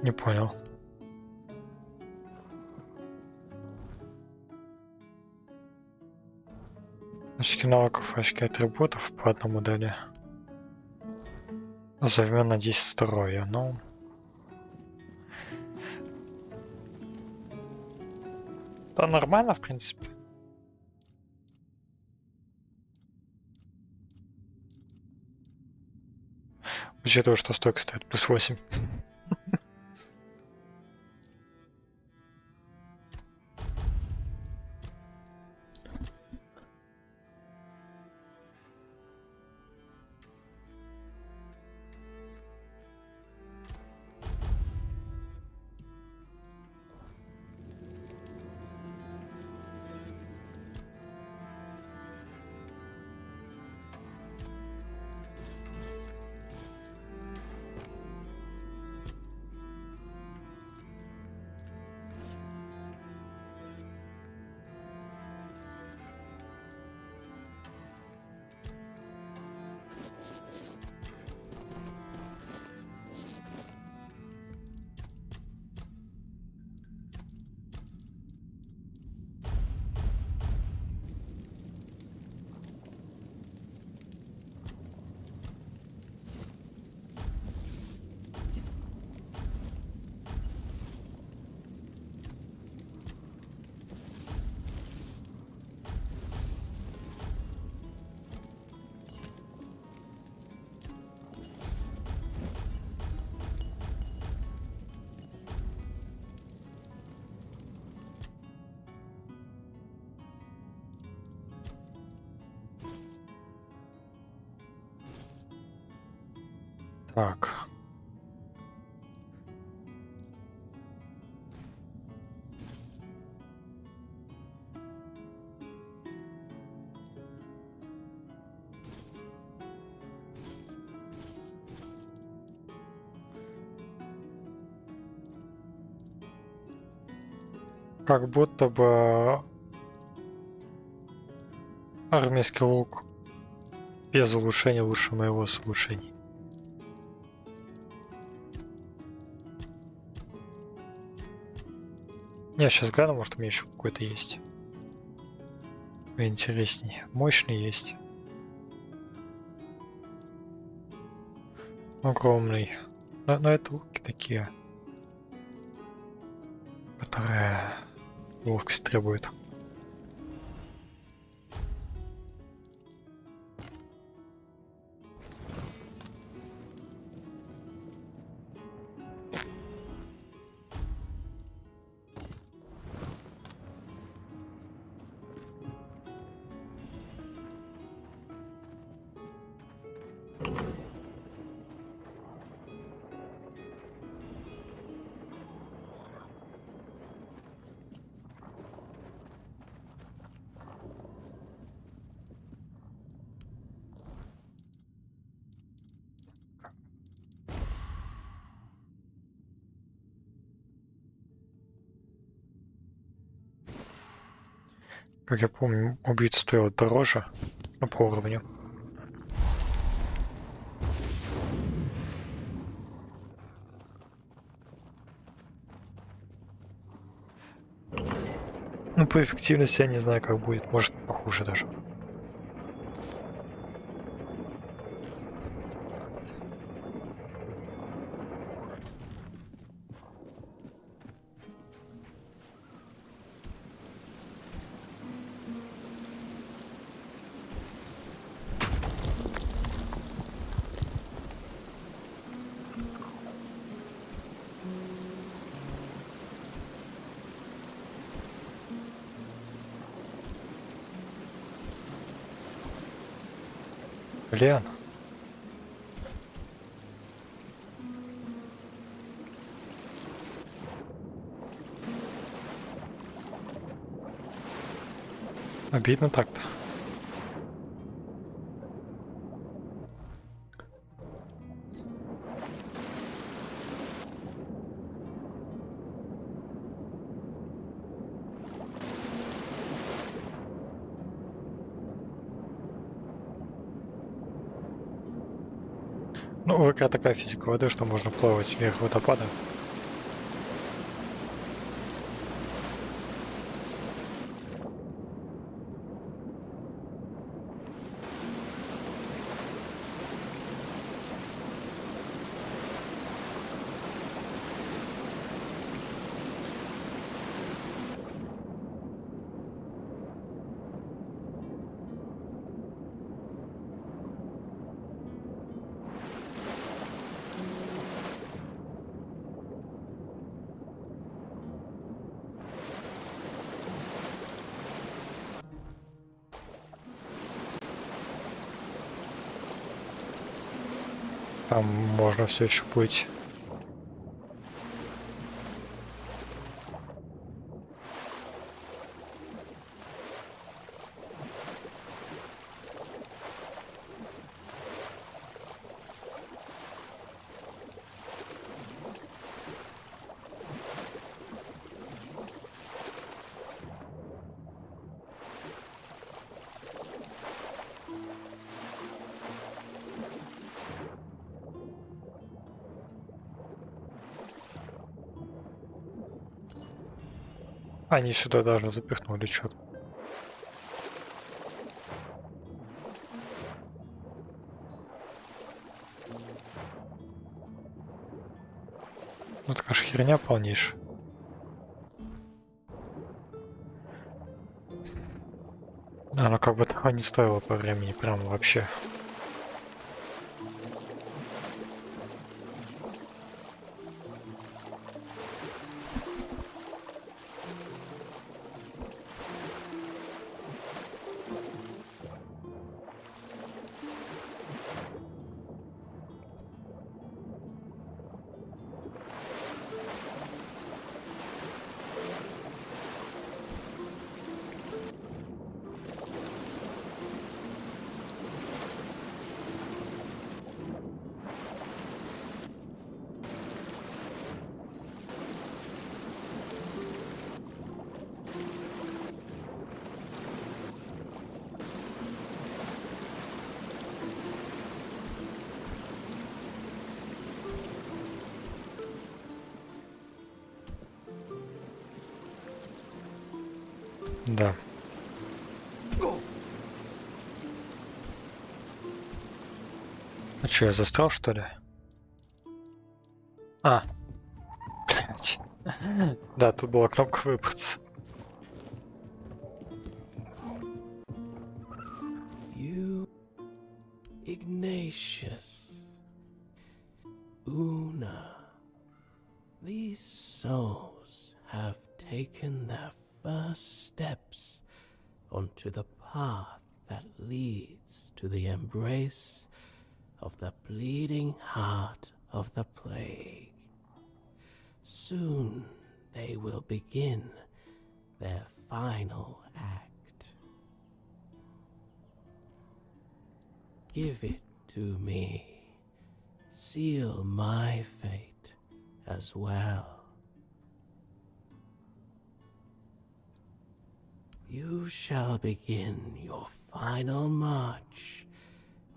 Не понял. Очки навыков, очки атрибутов по одному дали. Займем на 10 здоровья, ну... Да нормально, в принципе. Учитывая, что стойка стоит плюс 8. Так. Как будто бы армейский лук без улучшения лучше моего с улучшений. Я сейчас гляну, может у меня еще какой-то есть. Интересней. Мощный есть. Огромный. Но это луки такие, которые ловкость требуют. Как я помню, убийца стоил дороже, но по уровню. Ну, по эффективности я не знаю, как будет. Может, похуже даже. Блин. Обидно так-то. Ну, в игре такая физика воды, что можно плавать вверх водопада. Там можно все еще быть. Они сюда даже запихнули что-то. Ну такая же херня полнейшая. Она как бы того не стоила по времени, прям вообще. Да. А что, я застрял, что ли? А. Блять. Да, тут была кнопка выбраться. You, Ignatius, Una, these souls have taken their first steps onto the path that leads to the embrace of the bleeding heart of the plague. Soon they will begin their final act. Give it to me. Seal my fate as well. You shall begin your final march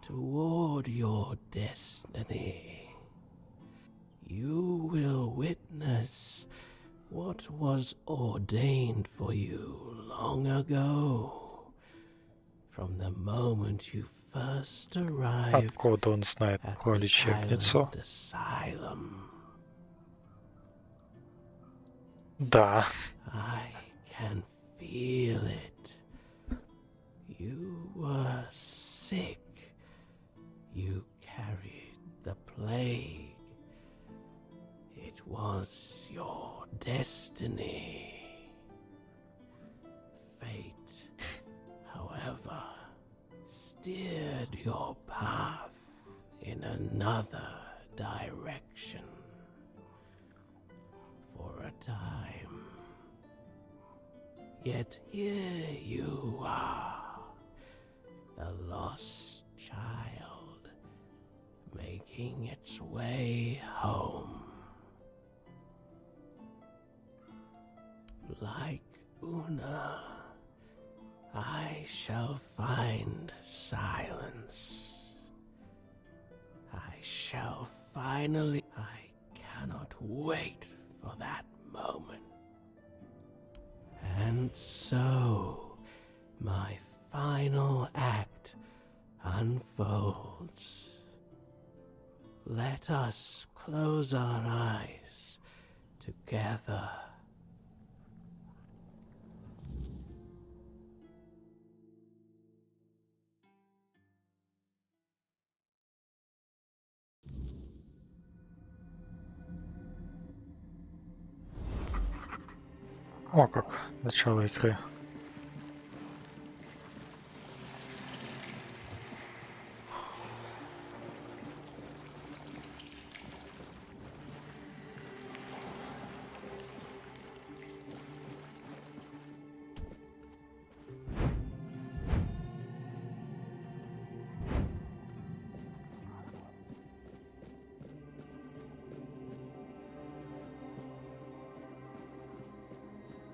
toward your destiny. You will witness what was ordained for you long ago, from the moment you first arrived Откуда он знает про лечебницу? asylum. Да. I can feel it. You were sick. You carried the plague. It was your destiny. Fate, however, steered your path in another direction. For a time. Yet here you are, the lost child, making its way home. Like Una, I shall find silence. I shall finally... I cannot wait for that moment. And so, my final act unfolds. Let us close our eyes together. О, как начало игры.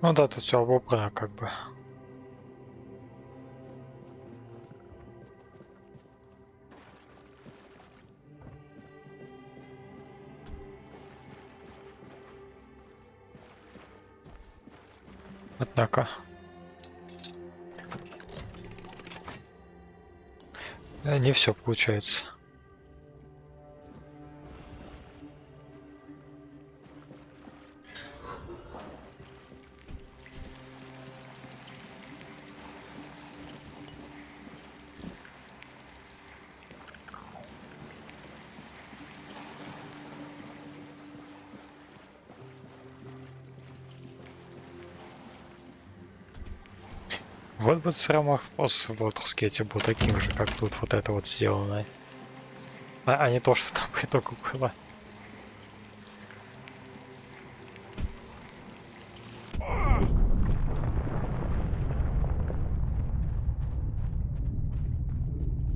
Ну да, тут все обобрано как бы. Однако. Не все получается. Вот бы Сраморфоз в Лотускете был таким же, как тут вот это вот сделано. А не то, что там по итогу было.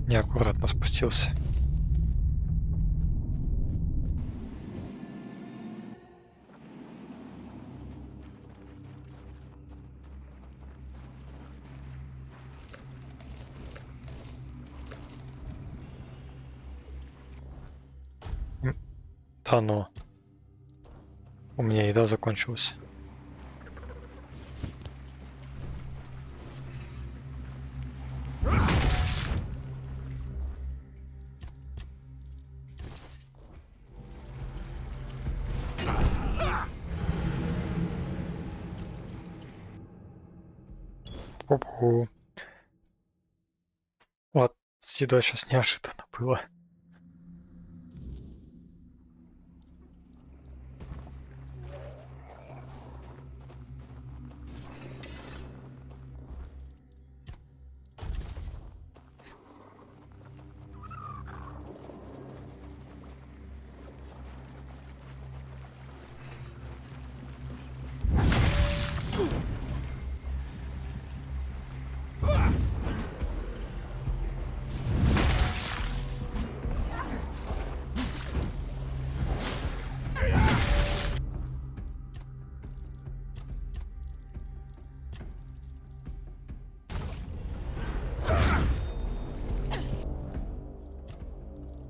Неаккуратно спустился. Да ну. У меня еда закончилась. Опу. Вот, с едой сейчас неожиданно было.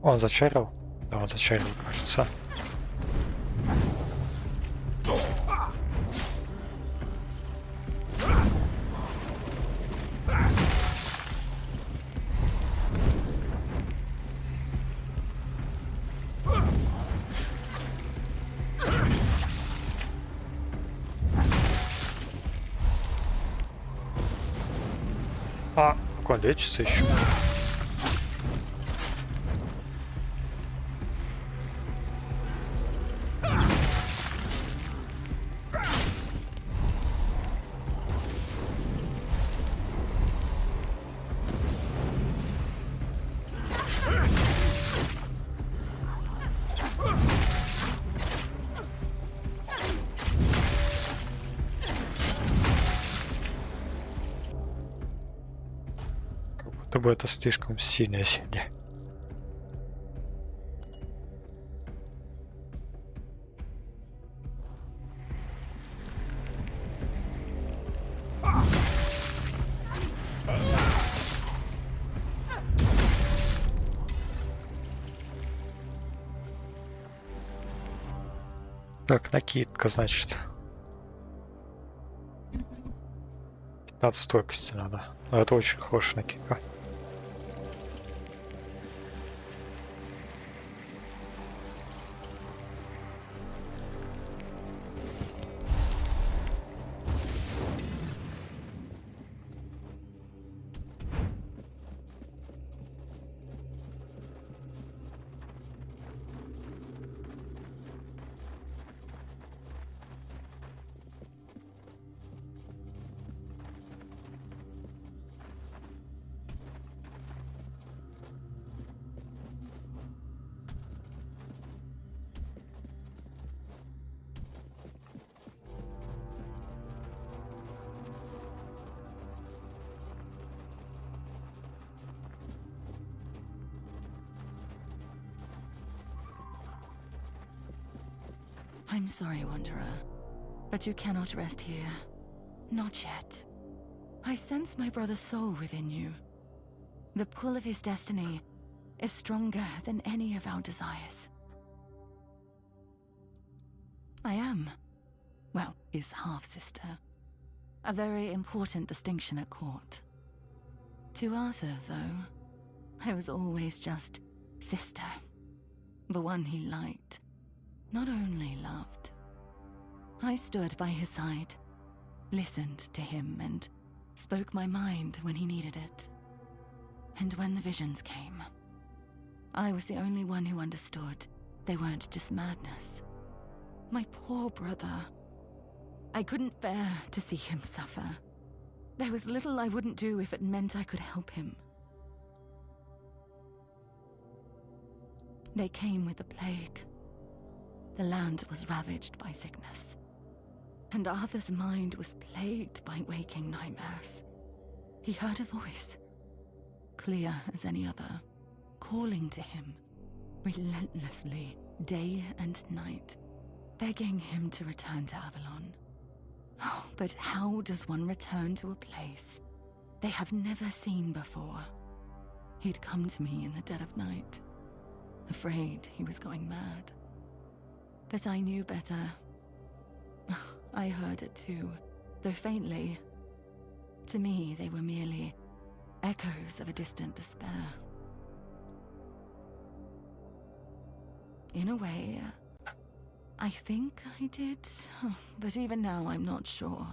Он зачарил? Да, он зачарил, кажется. А, он лечится еще. Как будто бы это слишком сильное зелье. Так, накидка, значит. 15 стойкости надо. Но это очень хорошая накидка. I'm sorry, Wanderer, but you cannot rest here. Not yet. I sense my brother's soul within you. The pull of his destiny is stronger than any of our desires. I am, well, his half-sister. A very important distinction at court. To Arthur, though, I was always just sister. The one he liked, not only loved. I stood by his side, listened to him, and spoke my mind when he needed it. And when the visions came, I was the only one who understood they weren't just madness. My poor brother. I couldn't bear to see him suffer. There was little I wouldn't do if it meant I could help him. They came with the plague. The land was ravaged by sickness. And Arthur's mind was plagued by waking nightmares. He heard a voice, clear as any other, calling to him, relentlessly, day and night, begging him to return to Avalon. Oh, but how does one return to a place they have never seen before? He'd come to me in the dead of night, afraid he was going mad. But I knew better. I heard it too, though faintly. To me, they were merely echoes of a distant despair. In a way, I think I did, but even now I'm not sure.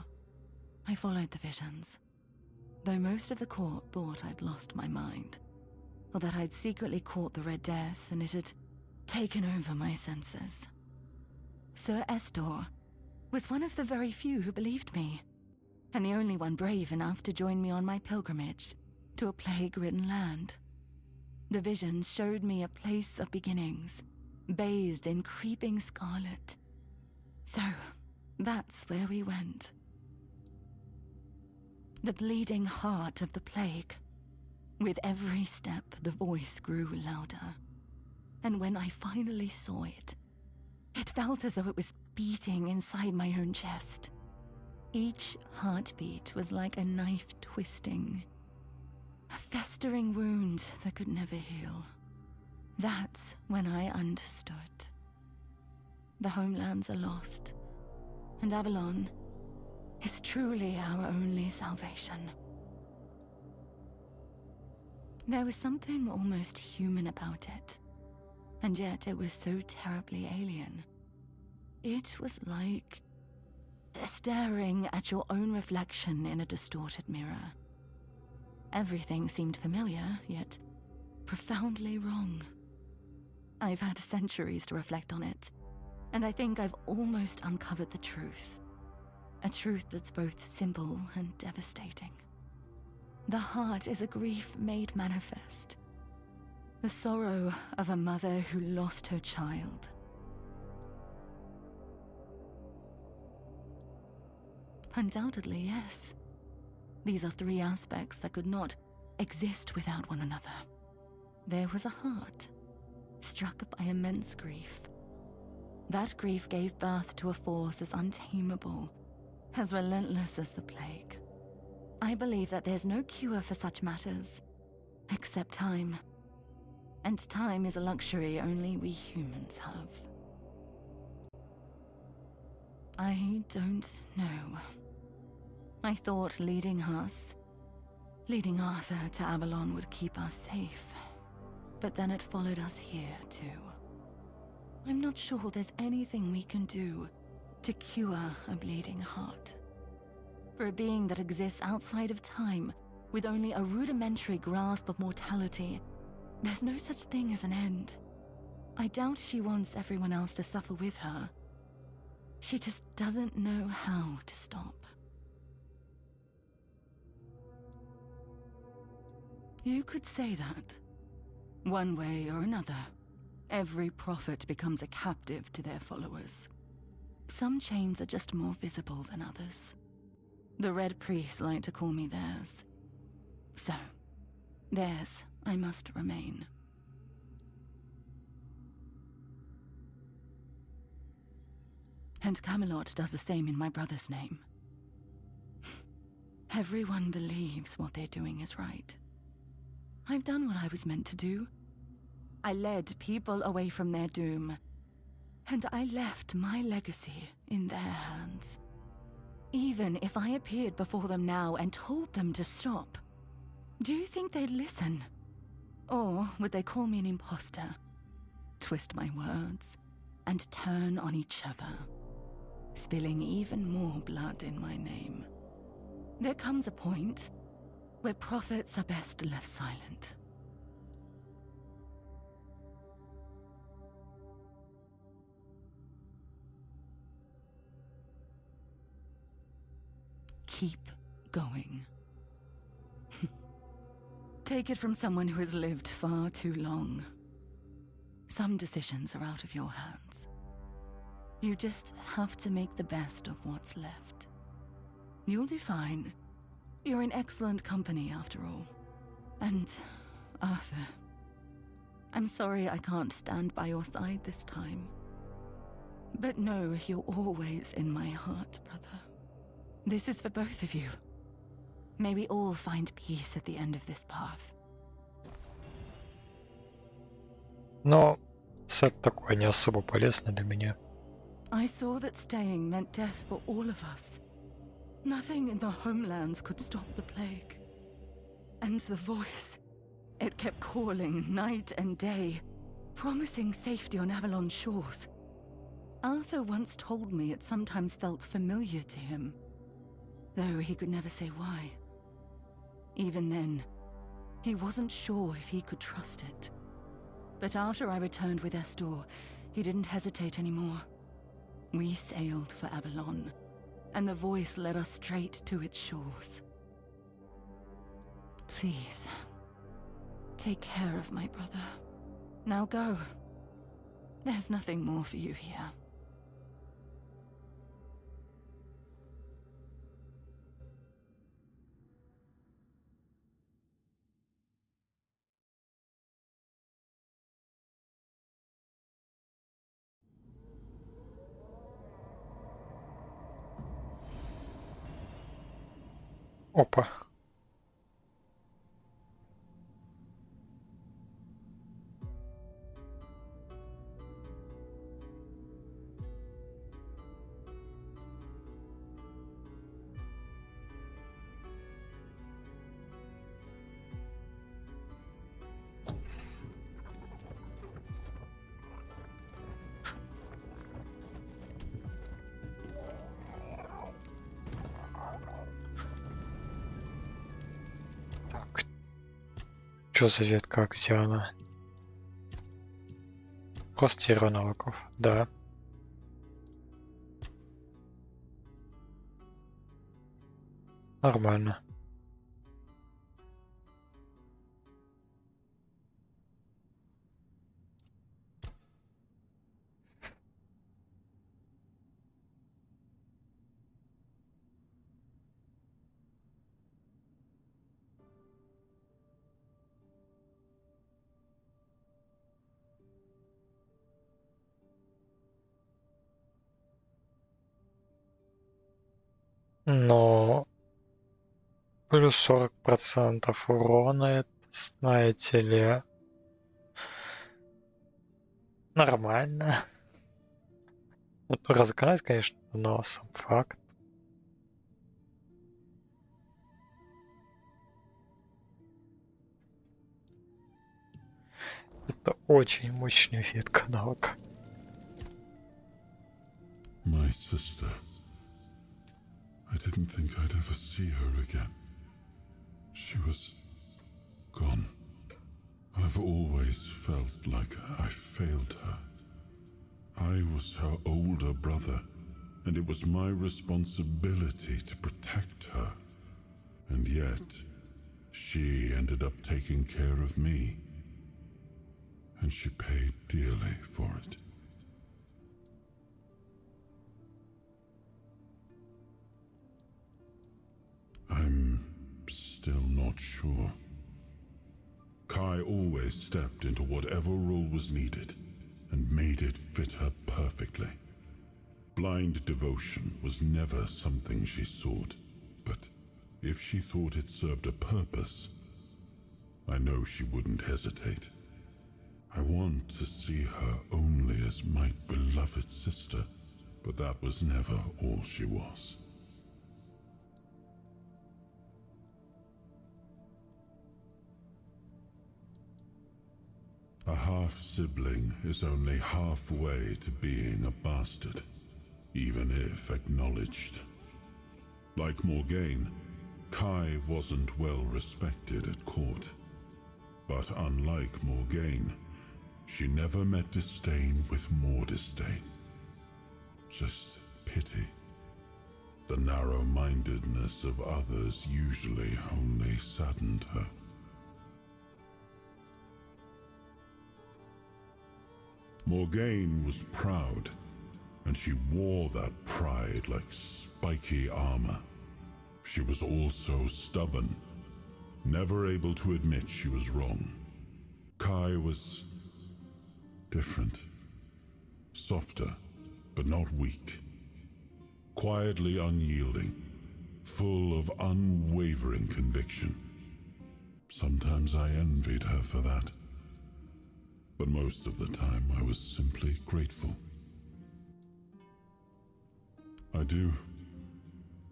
I followed the visions, though most of the court thought I'd lost my mind, or that I'd secretly caught the Red Death and it had taken over my senses. Sir Estor was one of the very few who believed me, and the only one brave enough to join me on my pilgrimage to a plague-ridden land. The visions showed me a place of beginnings, bathed in creeping scarlet. So, that's where we went. The bleeding heart of the plague. With every step, the voice grew louder. And when I finally saw it, it felt as though it was beating inside my own chest. Each heartbeat was like a knife twisting. A festering wound that could never heal. That's when I understood. The homelands are lost, and Avalon is truly our only salvation. There was something almost human about it, and yet it was so terribly alien. It was like staring at your own reflection in a distorted mirror. Everything seemed familiar, yet profoundly wrong. I've had centuries to reflect on it, and I think I've almost uncovered the truth. A truth that's both simple and devastating. The heart is a grief made manifest. The sorrow of a mother who lost her child. Undoubtedly, yes. These are three aspects that could not exist without one another. There was a heart, struck by immense grief. That grief gave birth to a force as untamable, as relentless as the plague. I believe that there's no cure for such matters, except time. And time is a luxury only we humans have. I don't know. I thought leading Arthur to Avalon would keep us safe. But then it followed us here, too. I'm not sure there's anything we can do to cure a bleeding heart. For a being that exists outside of time, with only a rudimentary grasp of mortality, there's no such thing as an end. I doubt she wants everyone else to suffer with her. She just doesn't know how to stop. You could say that. One way or another, every prophet becomes a captive to their followers. Some chains are just more visible than others. The Red Priests like to call me theirs. So, theirs I must remain. And Camelot does the same in my brother's name. Everyone believes what they're doing is right. I've done what I was meant to do. I led people away from their doom, and I left my legacy in their hands. Even if I appeared before them now and told them to stop, do you think they'd listen? Or would they call me an imposter, twist my words, and turn on each other, spilling even more blood in my name? There comes a point where prophets are best left silent. Keep going. Take it from someone who has lived far too long. Some decisions are out of your hands. You just have to make the best of what's left. You'll do fine. You're in excellent company, after all. And, Arthur, I'm sorry I can't stand by your side this time. But know you're always in my heart, brother. This is for both of you. May we all find peace at the end of this path. Но сет такой не особо полезный для меня. I saw that staying meant death for all of us. Nothing in the homelands could stop the plague. And the voice, it kept calling night and day, promising safety on Avalon shores. Arthur once told me it sometimes felt familiar to him, though he could never say why. Even then, he wasn't sure if he could trust it. But after I returned with Estor, he didn't hesitate anymore. We sailed for Avalon, and the voice led us straight to its shores. Please, take care of my brother. Now go. There's nothing more for you here. Опа. Что за ветка, где она? Просто дерево навыков, да. Нормально. Но плюс 40% урона, это, знаете ли, нормально. Разгнать, конечно, но сам факт. Это очень мощная ветка навыка. My sister. I didn't think I'd ever see her again. She was gone. I've always felt like I failed her. I was her older brother, and it was my responsibility to protect her. And yet, she ended up taking care of me. And she paid dearly for it. I'm still not sure. Kai always stepped into whatever role was needed and made it fit her perfectly. Blind devotion was never something she sought, but If she thought it served a purpose, I know she wouldn't hesitate. I want to see her only as my beloved sister, but that was never all she was. A half-sibling is only halfway to being a bastard, even if acknowledged. Like Morgaine, Kai wasn't well respected at court. But unlike Morgaine, she never met disdain with more disdain. Just pity. The narrow-mindedness of others usually only saddened her. Morgaine was proud, and she wore that pride like spiky armor. She was also stubborn, never able to admit she was wrong. Kai was different. Softer, but not weak. Quietly unyielding, full of unwavering conviction. Sometimes I envied her for that. But most of the time I was simply grateful. I do.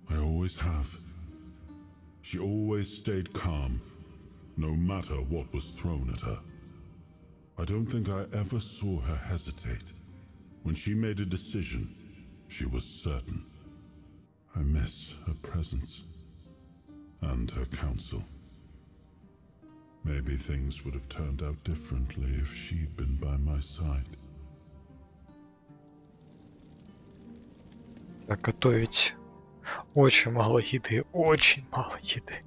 I always have. She always stayed calm, no matter what was thrown at her. I don't think I ever saw her hesitate. When she made a decision, she was certain. I miss her presence and her counsel. Maybe things would have turned out differently if she'd been by my side. Так, готовить очень мало еды, очень мало еды.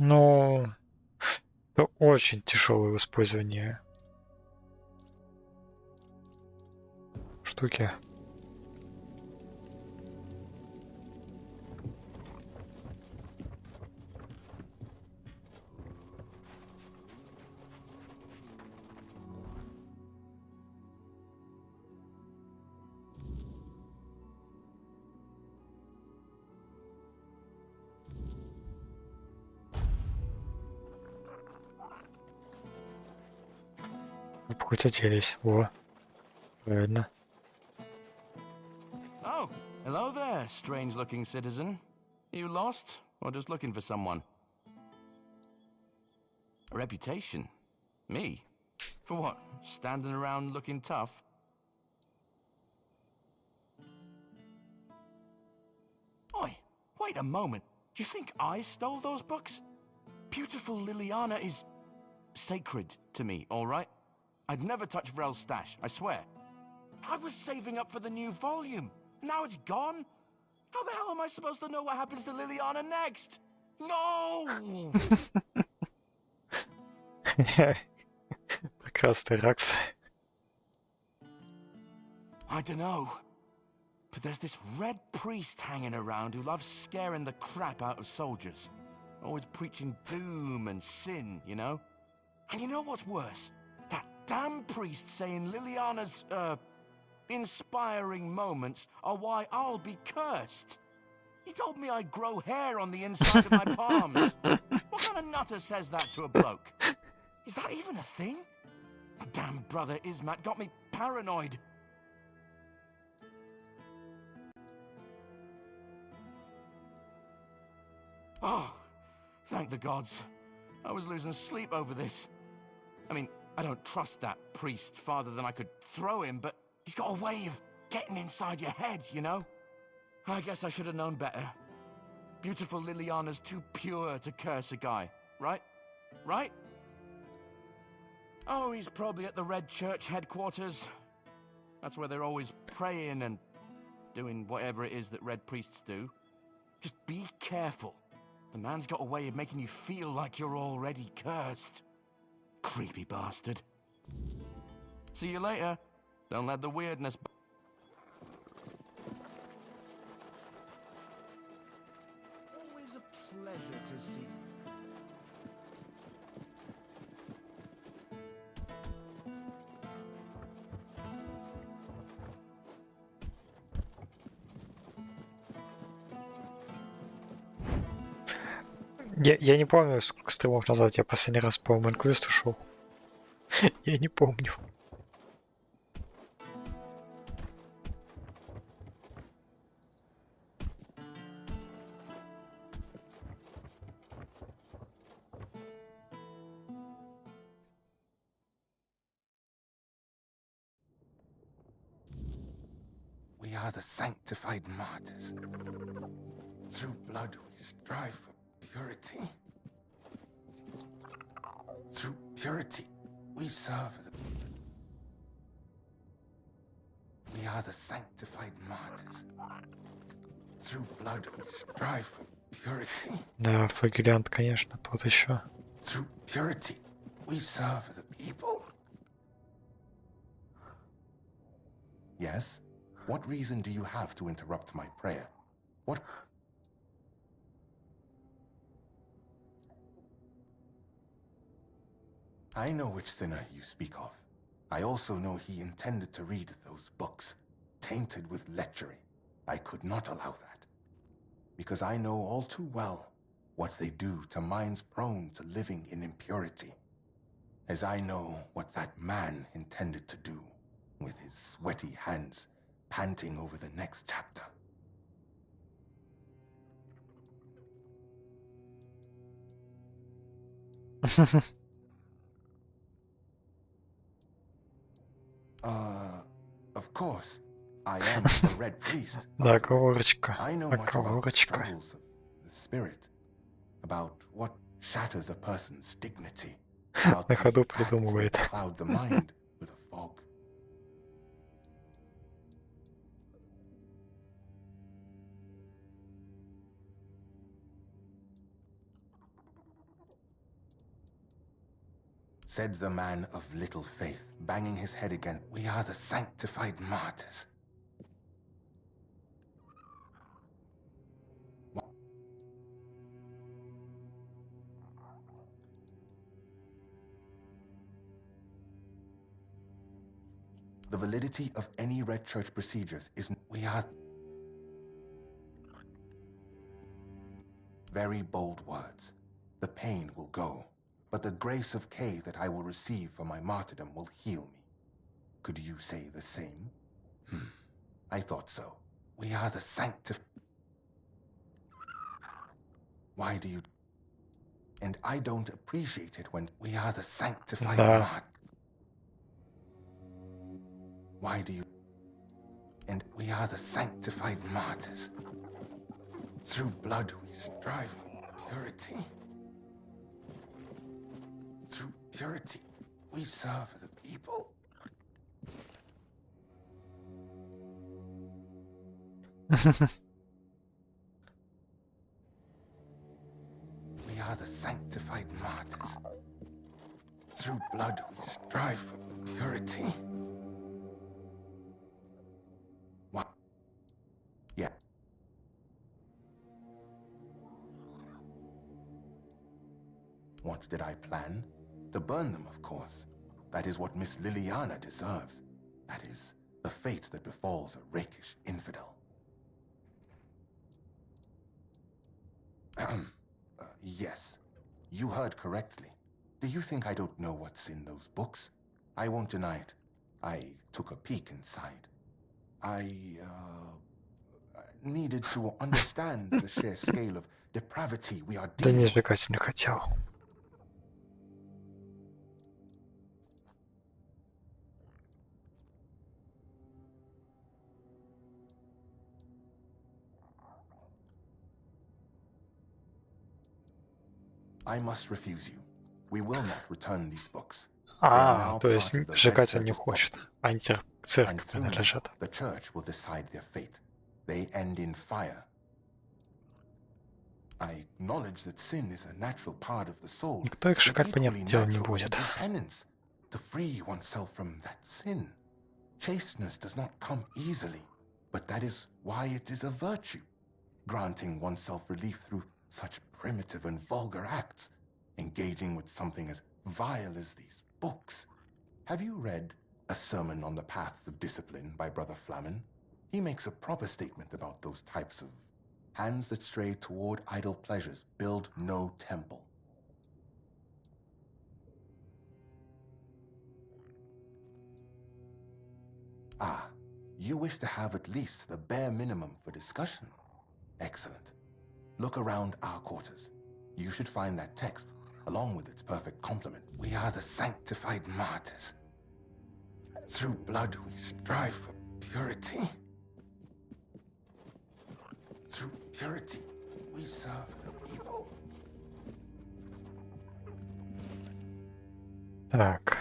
Но это очень тяжелое в использовании штуки. Хоть оделись. Во. Правильно. Oh, hello there, strange-looking citizen. You lost, or just looking for someone? A reputation? Me? For what? Standing around looking tough? wait a moment. You think I stole those books? Beautiful Liliana is sacred to me, all right? I'd never touch Vrel's stash, I swear. I was saving up for the new volume. Now it's gone? How the hell am I supposed to know what happens to Liliana next? No! Прекрасная реакция. I don't know. But there's this red priest hanging around who loves scaring the crap out of soldiers. Always preaching doom and sin, you know? And you know what's worse? That damn priest saying Liliana's, inspiring moments are why I'll be cursed. He told me I'd grow hair on the inside of my palms. What kind of nutter says that to a bloke? Is that even a thing? Damn brother Ismat got me paranoid. Oh, thank the gods. I was losing sleep over this. I mean, I don't trust that priest farther than I could throw him, but he's got a way of getting inside your head, you know? I guess I should have known better. Beautiful Liliana's too pure to curse a guy, right? Right? Oh, he's probably at the Red Church headquarters. That's where they're always praying and doing whatever it is that Red Priests do. Just be careful. The man's got a way of making you feel like you're already cursed. Creepy bastard. See you later. Don't let the weirdness... Always a pleasure to see you. Я не помню, сколько стримов назад я последний раз по Майнквесту шел. Я не помню. We are the sanctified martyrs. Through blood we strive for purity. Through purity we serve the... We are the sanctified martyrs. Through blood we strive for purity. Да, флагелянт, конечно, тот еще. Through purity we serve the people. Yes? What reason do you have to interrupt my prayer? What... I know which sinner you speak of. I also know he intended to read those books, tainted with lechery. I could not allow that. Because I know all too well what they do to minds prone to living in impurity. As I know what that man intended to do with his sweaty hands panting over the next chapter. Of course, I am the Red Priest. Да, оговорочка. I know much about the Оговорочка. struggles of the spirit, about what shatters a person's dignity, about На the ходу acts that придумывает. cloud the mind with a fog. Said the man of little faith, banging his head again, we are the sanctified martyrs. The validity of any Red Church procedures is... We are... Very bold words. The pain will go. But the grace of Kay that I will receive for my martyrdom will heal me. Could you say the same? I thought so. We are the Why do you... And I don't appreciate it when we are the sanctified martyrs. Why do you... And we are the sanctified martyrs. Through blood we strive for purity. Through purity we serve the people. We are the sanctified martyrs. Through blood we strive for purity. What? Yeah. What did I plan? To burn them, of course. That is what Miss Liliana deserves. That is the fate that befalls a rakish infidel. Yes, you heard correctly. Do you think I don't know what's in those books? I won't deny it. I took a peek inside. I needed to understand the sheer scale of depravity we are Да не dealing with. сжигать не хотел. I must refuse you. We will not return these books. They are now То есть part of the сжигать Red он не Church's хочет. property. Они And церкви through them, принадлежат. the church will decide their fate. They end in fire. I acknowledge that sin is a natural part of the soul. Никто их but сжигать, понятное equally дело, не natural будет. should be penance, to free oneself from that sin. Chasteness does not come easily, but that is why it is a virtue. Granting oneself relief through such primitive and vulgar acts, engaging with something as vile as these books. Have you read A Sermon on the Paths of Discipline by Brother Flamen? He makes a proper statement about those types of hands that stray toward idle pleasures build no temple. Ah, you wish to have at least the bare minimum for discussion? Excellent. Look around our quarters. You should find that text, along with its perfect complement. We are the sanctified martyrs. Through blood we strive for purity. Through purity we serve the people. Так.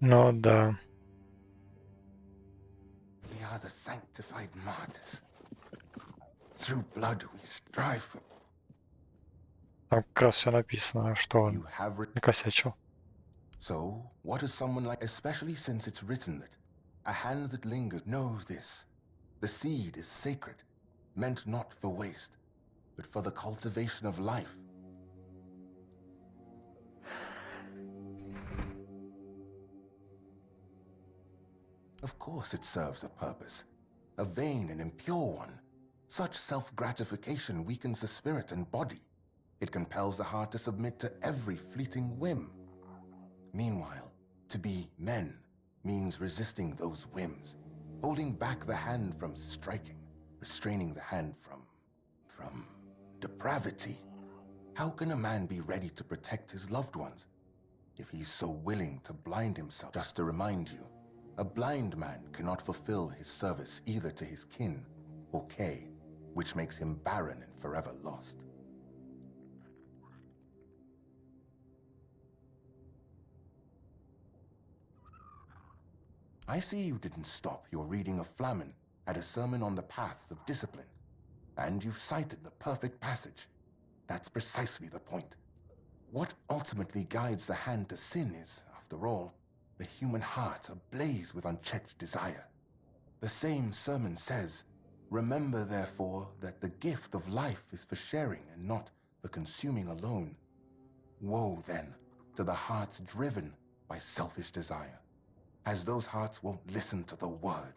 Ну да. We are the sanctified martyrs. Through blood we strive for. Там как раз все написано, что он накосячил. So, what is someone like, especially since it's written that a hand that lingers knows this. The seed is sacred, meant not for waste, but for the cultivation of life. Of course it serves a purpose, a vain and impure one. Such self-gratification weakens the spirit and body. It compels the heart to submit to every fleeting whim. Meanwhile, to be men means resisting those whims, holding back the hand from striking, restraining the hand from depravity. How can a man be ready to protect his loved ones if he's so willing to blind himself? Just to remind you, a blind man cannot fulfill his service either to his kin or Kay, which makes him barren and forever lost. I see you didn't stop your reading of Flamen at A Sermon on the Paths of Discipline, and you've cited the perfect passage. That's precisely the point. What ultimately guides the hand to sin is, after all, the human heart ablaze with unchecked desire. The same sermon says, "Remember, therefore, that the gift of life is for sharing and not for consuming alone." Woe, then, to the hearts driven by selfish desire, as those hearts won't listen to the word.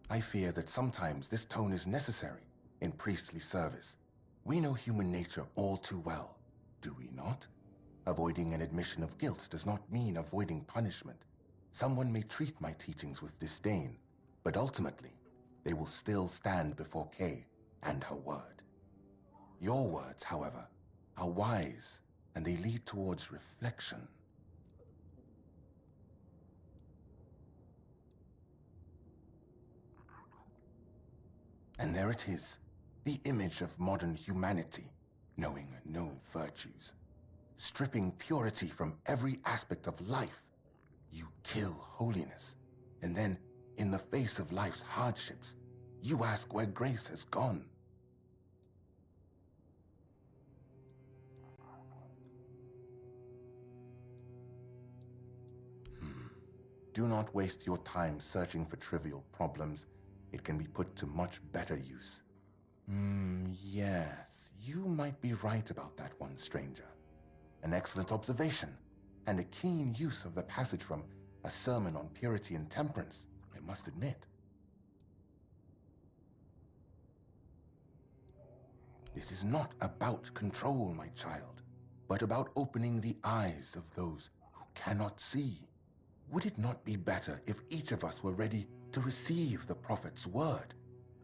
I fear that sometimes this tone is necessary in priestly service. We know human nature all too well, do we not? Avoiding an admission of guilt does not mean avoiding punishment. Someone may treat my teachings with disdain, but ultimately, they will still stand before Kay and her word. Your words, however, are wise, and they lead towards reflection. And there it is, the image of modern humanity, knowing no virtues. Stripping purity from every aspect of life. You kill holiness, and then, in the face of life's hardships, you ask where grace has gone. Do not waste your time searching for trivial problems. It can be put to much better use. Yes, you might be right about that one, stranger. An excellent observation, and a keen use of the passage from A Sermon on Purity and Temperance, I must admit. This is not about control, my child, but about opening the eyes of those who cannot see. Would it not be better if each of us were ready to receive the prophet's word?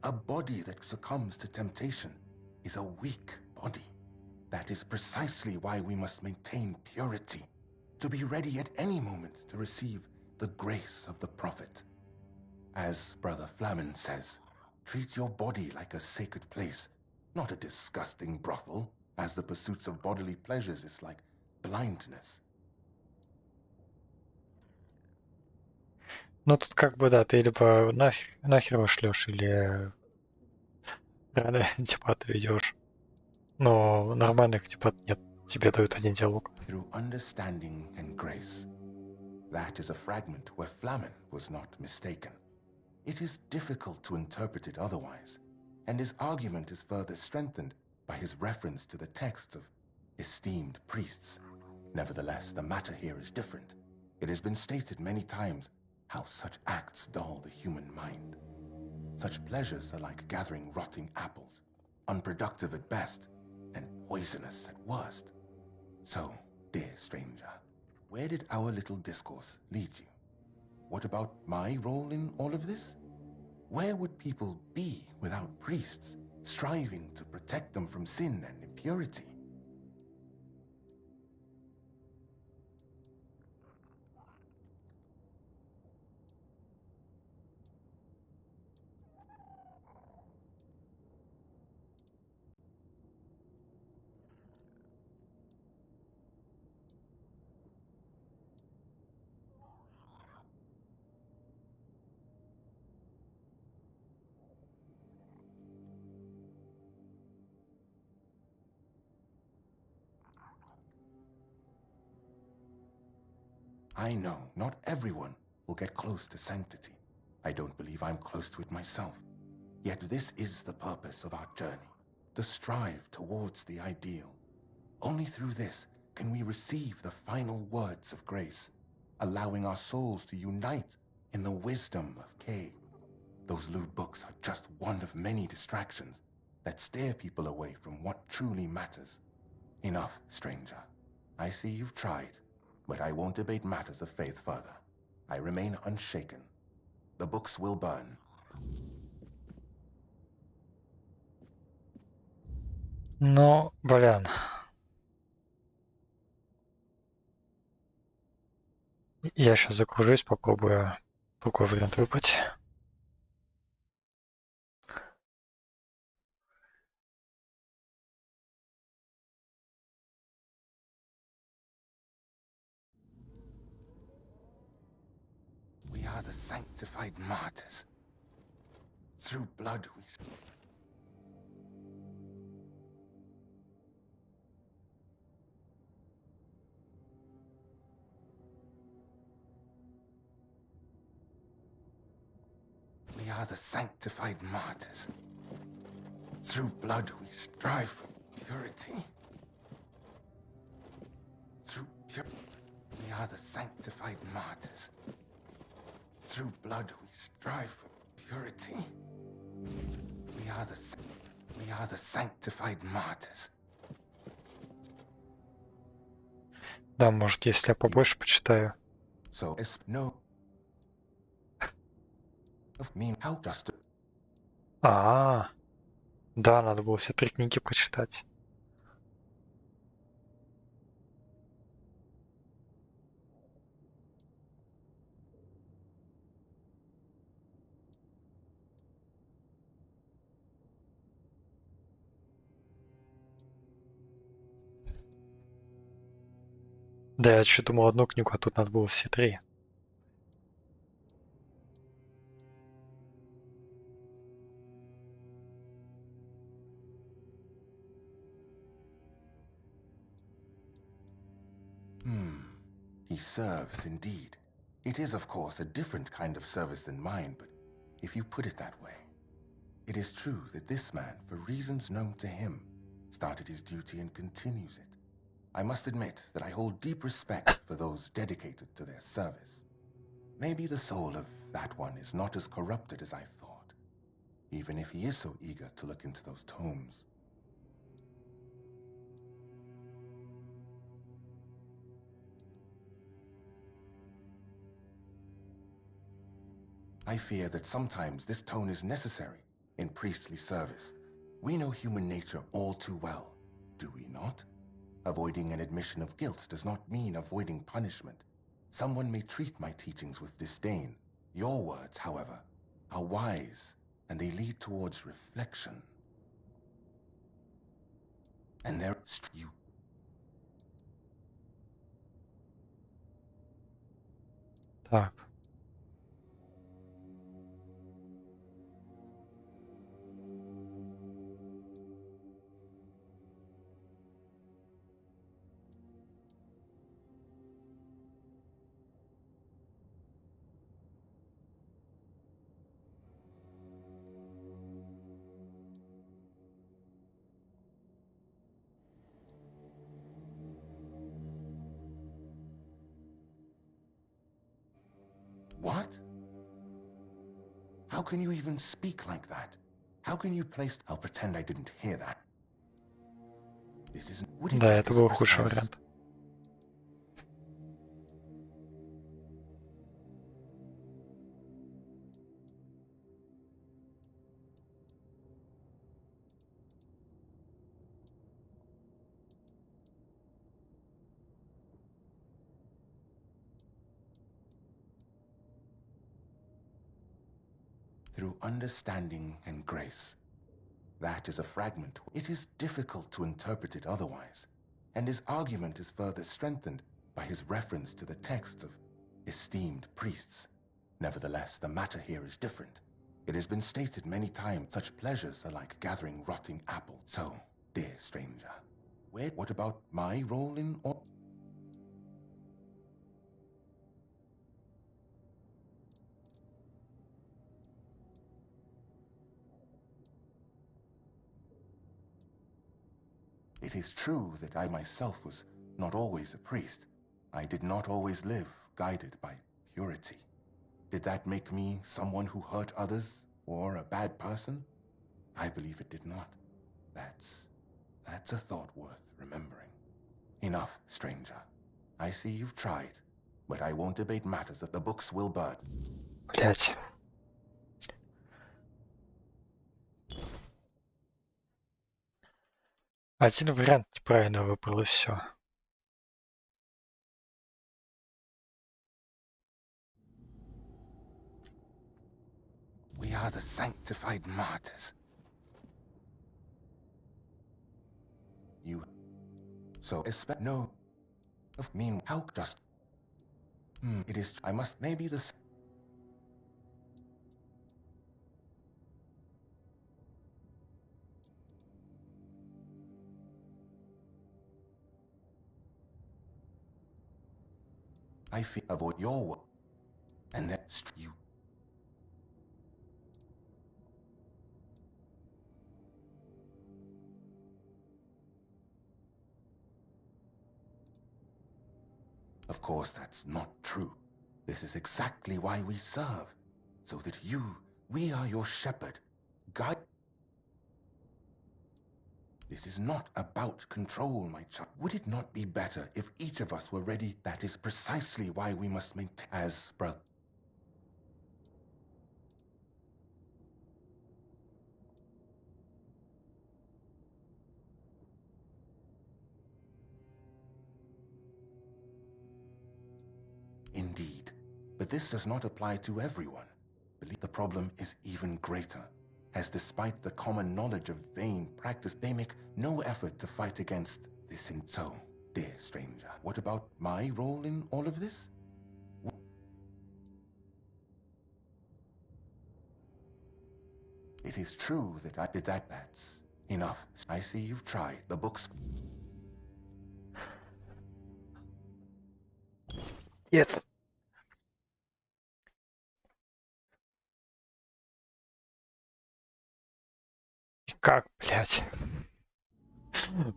A body that succumbs to temptation is a weak body. That is precisely why we must maintain purity, to be ready at any moment to receive the grace of the prophet. As Brother Flamen says, treat your body like a sacred place, not a disgusting brothel, as the pursuits of bodily pleasures is like blindness. Ну тут как бы да, ты либо нахер ушлёшь, или реально дебаты ведёшь. Но нормальных дебат нет. Тебе дают один диалог. Through understanding and grace. That is a fragment where Flamen was not mistaken. It is difficult to interpret it otherwise, and his argument is further strengthened by his reference to the texts of esteemed priests. Nevertheless, the matter here is different. It has been stated many times how such acts dull the human mind. Such pleasures are like gathering rotting apples, unproductive at best, and poisonous at worst. So, dear stranger, where did our little discourse lead you? What about my role in all of this? Where would people be without priests, striving to protect them from sin and impurity? I know not everyone will get close to sanctity. I don't believe I'm close to it myself. Yet this is the purpose of our journey, to strive towards the ideal. Only through this can we receive the final words of grace, allowing our souls to unite in the wisdom of Kay. Those lewd books are just one of many distractions that steer people away from what truly matters. Enough, stranger. I see you've tried, but I won't debate matters of faith further. I remain unshaken. The books will burn. Ну, блин. Я сейчас закружусь, попробую другой вариант выбрать. We are the sanctified martyrs. Through blood we... We are the sanctified martyrs. Through blood we strive for purity. We are the sanctified martyrs. Through blood we strive for purity. We are the sanctified martyrs. Да, может, если я побольше почитаю. So, no. Of me, how just. Да, надо было все 3 книги прочитать. Да, я еще думал одну книгу, а тут надо было все 3. He serves indeed. It is, of course, a different kind of service than mine, but if you put it that way, it is true that this man, for reasons known to him, started his duty and continues it. I must admit that I hold deep respect for those dedicated to their service. Maybe the soul of that one is not as corrupted as I thought, even if he is so eager to look into those tomes. I fear that sometimes this tone is necessary in priestly service. We know human nature all too well, do we not? Avoiding an admission of guilt does not mean avoiding punishment. Someone may treat my teachings with disdain. Your words, however, are wise, and they lead towards reflection. And there you. Так. What? How can you even speak like that? How can you place... I'll pretend I didn't hear that. This isn't... Would it Да, be это был expressed худший as- вариант. Through understanding and grace. That is a fragment. It is difficult to interpret it otherwise, and his argument is further strengthened by his reference to the texts of esteemed priests. Nevertheless, the matter here is different. It has been stated many times such pleasures are like gathering rotting apples. So, dear stranger, what about my role in all? It is true that I myself was not always a priest. I did not always live guided by purity. Did that make me someone who hurt others or a bad person? I believe it did not. That's a thought worth remembering. Enough, stranger. I see you've tried, but I won't debate matters of the books will burn. Блять. Один вариант неправильно выбрал, и все. We are the sanctified martyrs. You... So, expect no... Of mean, how just... It is... I must... Maybe this... I fear avoid your work. And then you... Of course, that's not true. This is exactly why we serve, so that you We are your shepherd. Guide. This is not about control, my child. Would it not be better if each of us were ready? That is precisely why we must maintain as brother. Indeed, but this does not apply to everyone. The problem is even greater, as despite the common knowledge of vain practice, they make no effort to fight against this. And so, dear stranger, what about my role in all of this? It is true that I did that. That's enough. I see you've tried the books. Yes. Как, блядь?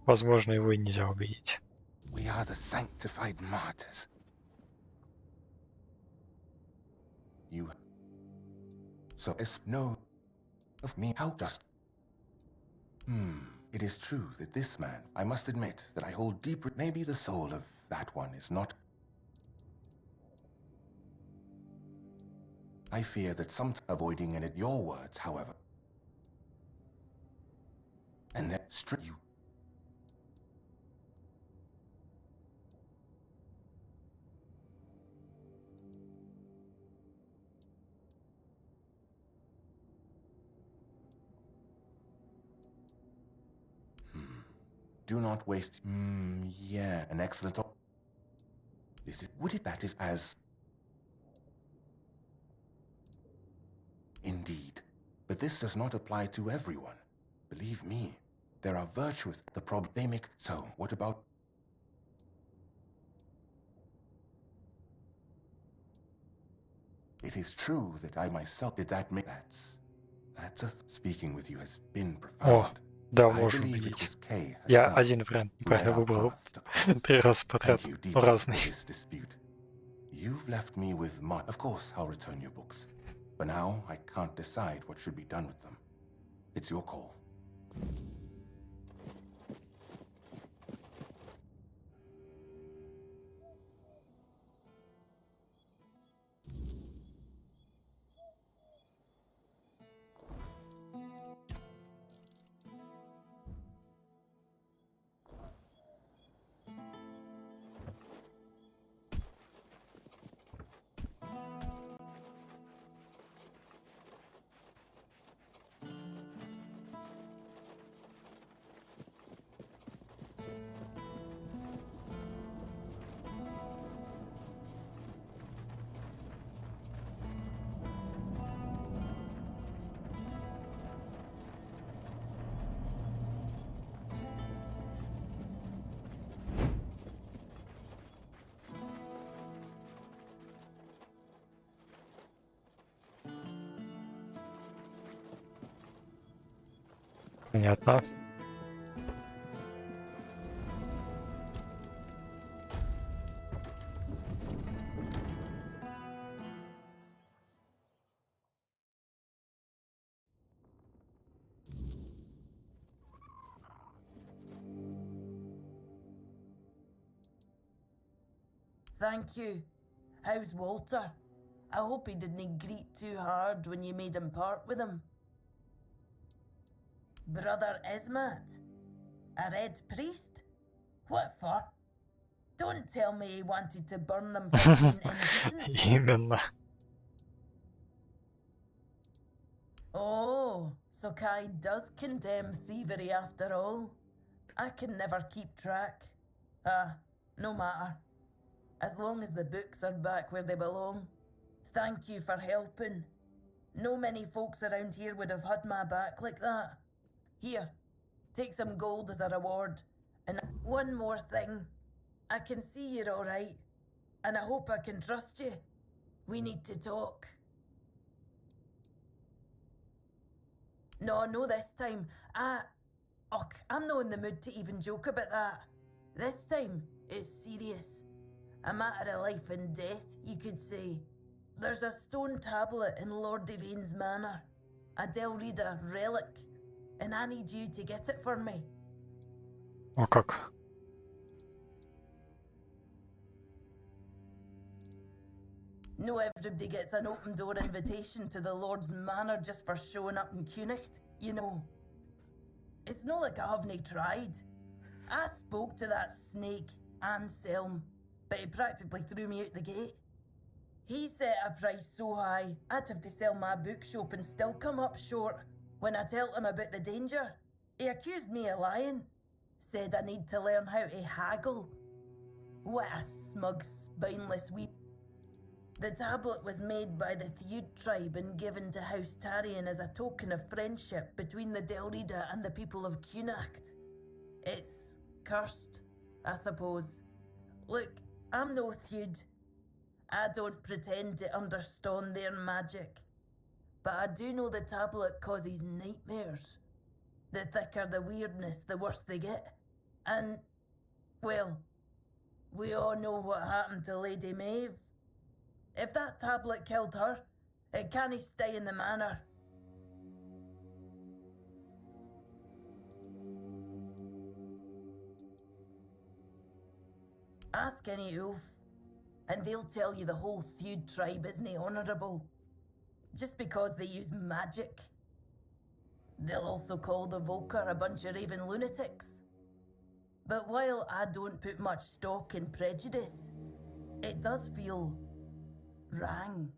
Возможно, его и нельзя убедить. We are the sanctified martyrs. You. So it's no of me. How just. It is true that this man, I must admit that I hold deep. Maybe the soul of that one is not. I fear that some avoiding and at your words, however. And that strip you. Do not waste. Yeah, an excellent. This is. Would it that is as. Indeed, but this does not apply to everyone. Believe me, there are virtuous. The problem they make. So, what about? It is true that I myself did that. That's a. Speaking with you has been profound. Да, можем убедить. Я один вариант неправильно выбрал 3 раза подряд, но разный. You've left me with much. Of course, I'll return your books. But now, I can't decide what should be done with them. It's your call. Понятно. Thank you. How's Walter? I hope he didn't greet too hard when you made him part with him. Brother Ismat? A red priest? What for? Don't tell me he wanted to burn them for being indecent. Именно. Oh, so Kai does condemn thievery after all. I can never keep track. No matter. As long as the books are back where they belong. Thank you for helping. No many folks around here would have had my back like that. Here, take some gold as a reward. And one more thing. I can see you're alright. And I hope I can trust you. We need to talk. No, this time. I'm not in the mood to even joke about that. This time, it's serious. A matter of life and death, you could say. There's a stone tablet in Lord Devane's manor, a Delrida relic, and I need you to get it for me. О как. No everybody gets an open door invitation to the Lord's manor just for showing up in Cunicht, you know. It's not like I haven't tried. I spoke to that snake, Anselm, but he practically threw me out the gate. He set a price so high, I'd have to sell my bookshop and still come up short. When I told him about the danger, he accused me of lying. Said I need to learn how to haggle. What a smug, spineless wee... The tablet was made by the Theud tribe and given to House Tarion as a token of friendship between the Delrida and the people of Cunicht. It's cursed, I suppose. Look, I'm no Theud. I don't pretend to understand their magic. But I do know the tablet causes nightmares. The thicker the weirdness, the worse they get. And, well, we all know what happened to Lady Maeve. If that tablet killed her, it can't stay in the manor. Ask any wolf, and they'll tell you the whole Theud tribe isn't honourable. Just because they use magic. They'll also call the Volker a bunch of raving lunatics. But while I don't put much stock in prejudice, it does feel wrong.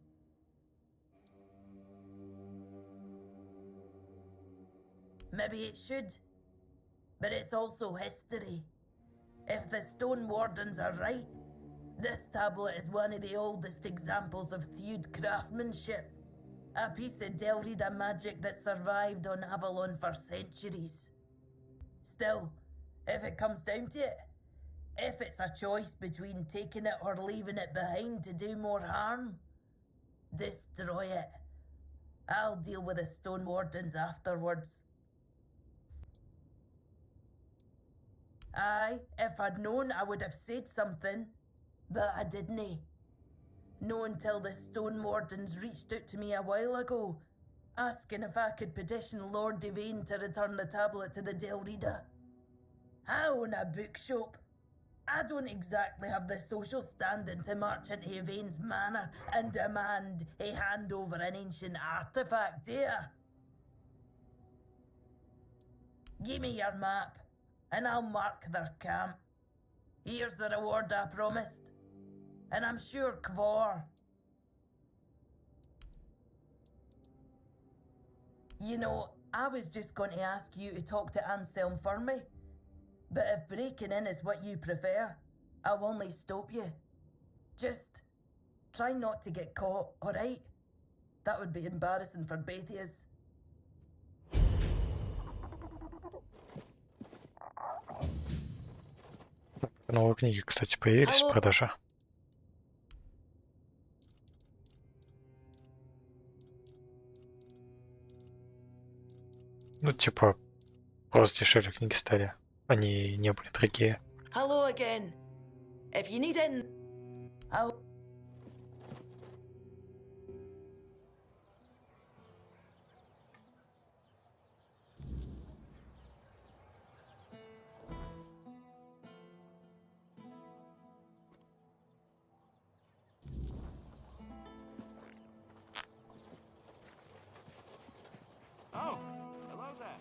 Maybe it should, but it's also history. If the Stone Wardens are right, this tablet is one of the oldest examples of Theud craftsmanship. A piece of Delrida magic that survived on Avalon for centuries. Still, if it comes down to it, if it's a choice between taking it or leaving it behind to do more harm, destroy it. I'll deal with the Stone Wardens afterwards. Aye, if I'd known I would have said something, but I didn't. No until the Stone Wardens reached out to me a while ago, asking if I could petition Lord Devane to return the tablet to the Delrida. I own a bookshop. I don't exactly have the social standing to march into Yvain's manor and demand he hand over an ancient artifact here. Give me your map, and I'll mark their camp. Here's the reward I promised. And I'm sure Kvor. You know, I was just going to ask you to talk to Anselm for me. But if breaking in is what you prefer, I'll only stop you. Just try not to get caught, alright? That would be embarrassing for both of us. Новые книги, кстати, появились в продаже. Ну, типа, просто дешевле книги стали. Они не были дорогие. Hello again. If you need in... Oh, hello there.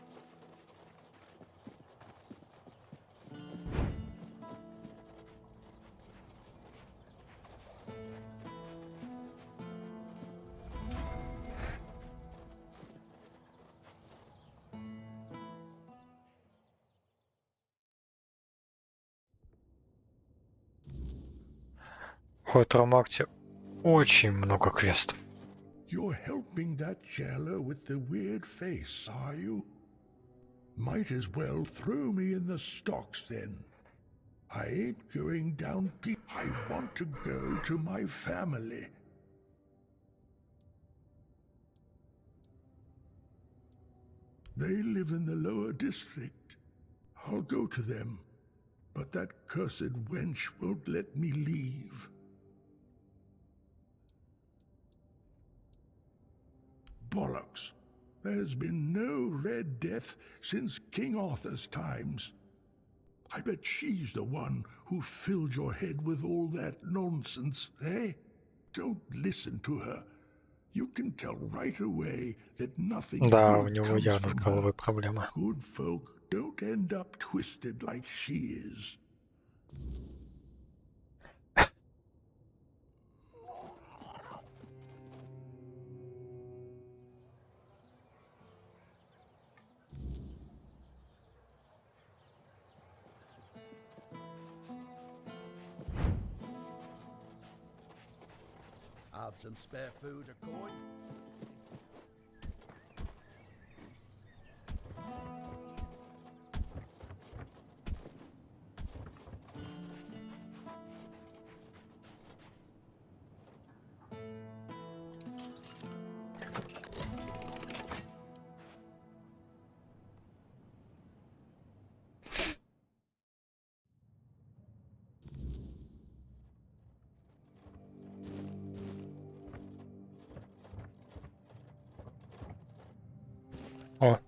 В Тромакте очень много квестов. You're helping that jailer with the weird face, are you? Might as well throw me in the stocks then. I ain't going down deep. I want to go to my family. They live in the lower district. I'll go to them, but that cursed wench won't let me leave. bollocks. There's been no Red Death since King Arthur's times. I bet she's the one who filled your head with all that nonsense, eh? Don't listen to her. You can tell right away that nothing Да, у good него comes явно с from головой her. проблемы. Good folk don't end up twisted like she is. Have some spare food or coin? О.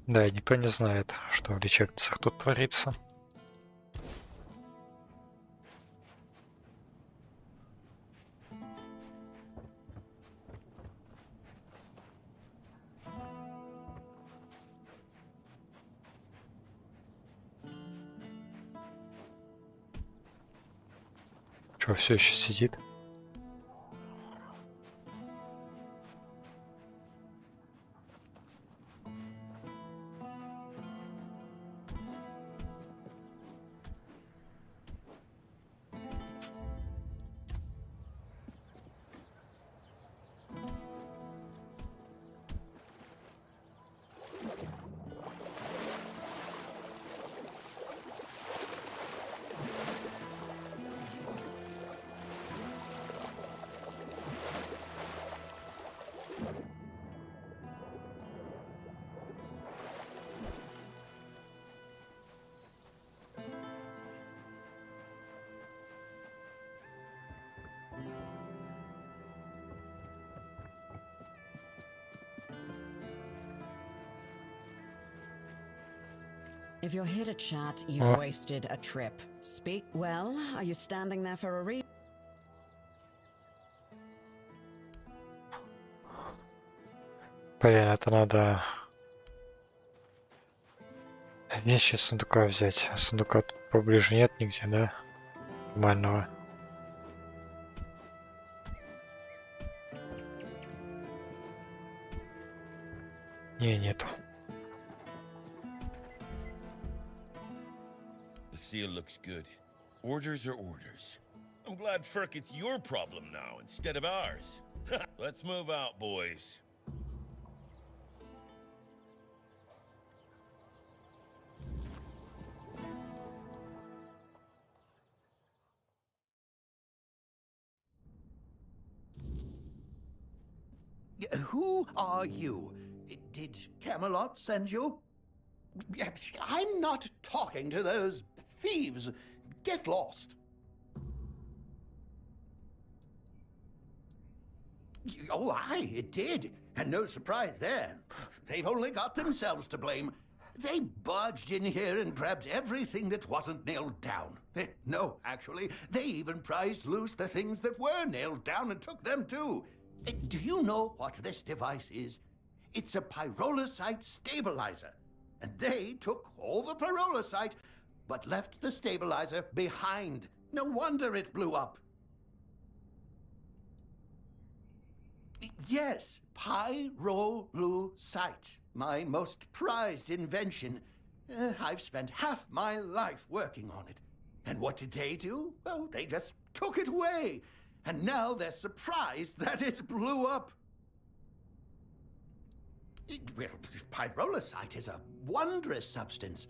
Да, и никто не знает, что в лечебницах тут творится. Чего, все еще сидит? If you're here to chat, you've Oh. wasted a trip. Speak. Well, are you standing there for a reason? Блин, это надо вещи из сундука взять. А сундука тут поближе нет нигде, да? Нормального. Не, нету. The seal looks good. Orders are orders. I'm glad, Ferk, it's your problem now instead of ours. Let's move out, boys. Who are you? Did Camelot send you? I'm not talking to those thieves. Get lost. Oh, aye, it did. And no surprise there. They've only got themselves to blame. They barged in here and grabbed everything that wasn't nailed down. No, actually, they even prized loose the things that were nailed down and took them too. Do you know what this device is? It's a pyrolusite stabilizer. And they took all the pyrolusite, but left the stabilizer behind. No wonder it blew up. Yes, pyrolusite, my most prized invention. I've spent half my life working on it. And what did they do? Well, they just took it away. And now they're surprised that it blew up. Well, pyrolusite is a wondrous substance.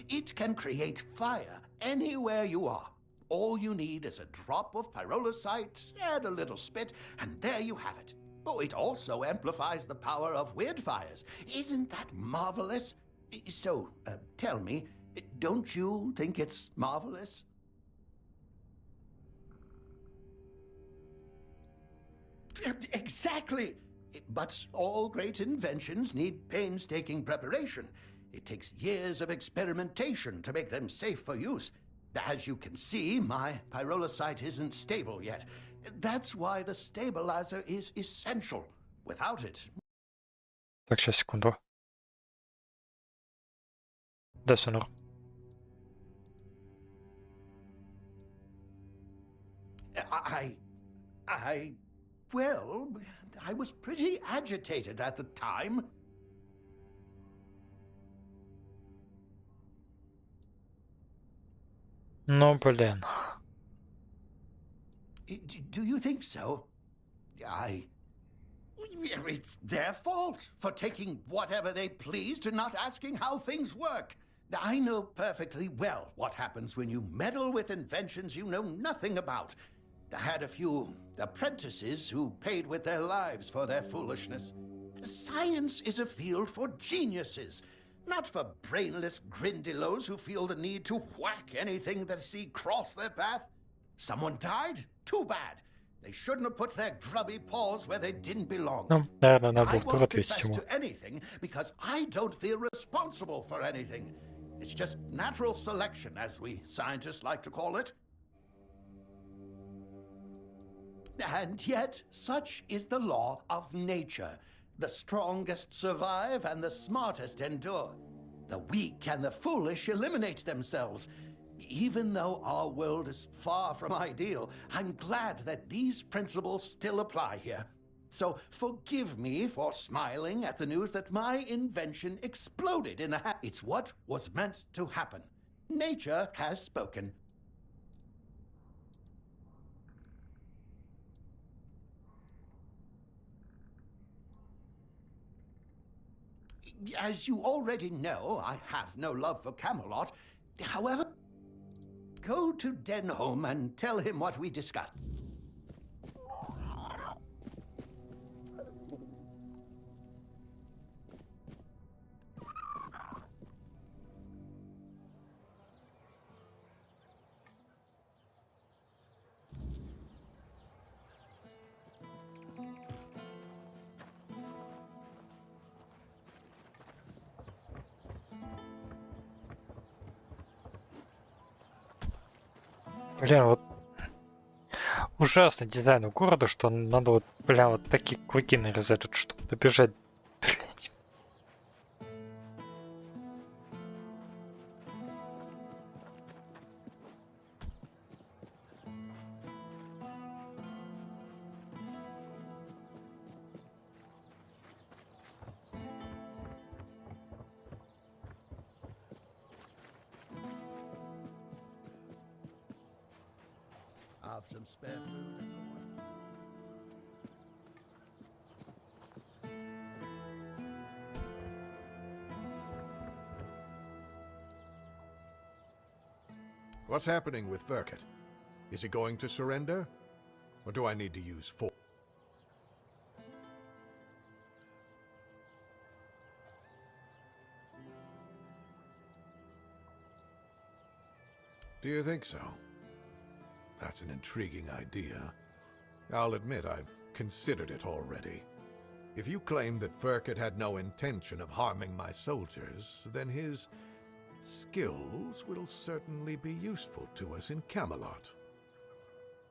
It can create fire anywhere you are. All you need is a drop of pyrolusite, add a little spit, and there you have it. Oh, it also amplifies the power of weird fires. Isn't that marvelous? So, tell me, don't you think it's marvelous? Exactly! But all great inventions need painstaking preparation. It takes years of experimentation to make them safe for use. As you can see, my pyrolusite isn't stable yet. That's why the stabilizer is essential. Without it... Так, сейчас, секунду. Да, Сонор. Well, I was pretty agitated at the time. Ну, блин. Do you think so? It's their fault for taking whatever they pleased and not asking how things work. I know perfectly well what happens when you meddle with inventions you know nothing about. I had a few apprentices who paid with their lives for their foolishness. Science is a field for geniuses, not for brainless grindylows who feel the need to whack anything they see cross their path. Someone died? Too bad. They shouldn't have put their grubby paws where they didn't belong. Ну, наверное, надо I было won't ответить confess ему. to anything because I don't feel responsible for anything. It's just natural selection, as we scientists like to call it. And yet, such is the law of nature. The strongest survive and the smartest endure. The weak and the foolish eliminate themselves. Even though our world is far from ideal, I'm glad that these principles still apply here. So forgive me for smiling at the news that my invention exploded in the It's what was meant to happen. Nature has spoken. As you already know, I have no love for Camelot. However, go to Denholm and tell him what we discussed. Блин, вот ужасный дизайн у города, что надо вот, бля, вот такие клыки нарезать, тут, чтобы добежать. Блядь. Have some spare food. What's happening with Verket? Is he going to surrender? Or do I need to use force? Do you think so? That's an intriguing idea. I'll admit I've considered it already. If you claim that Verket had no intention of harming my soldiers, then his skills will certainly be useful to us in Camelot.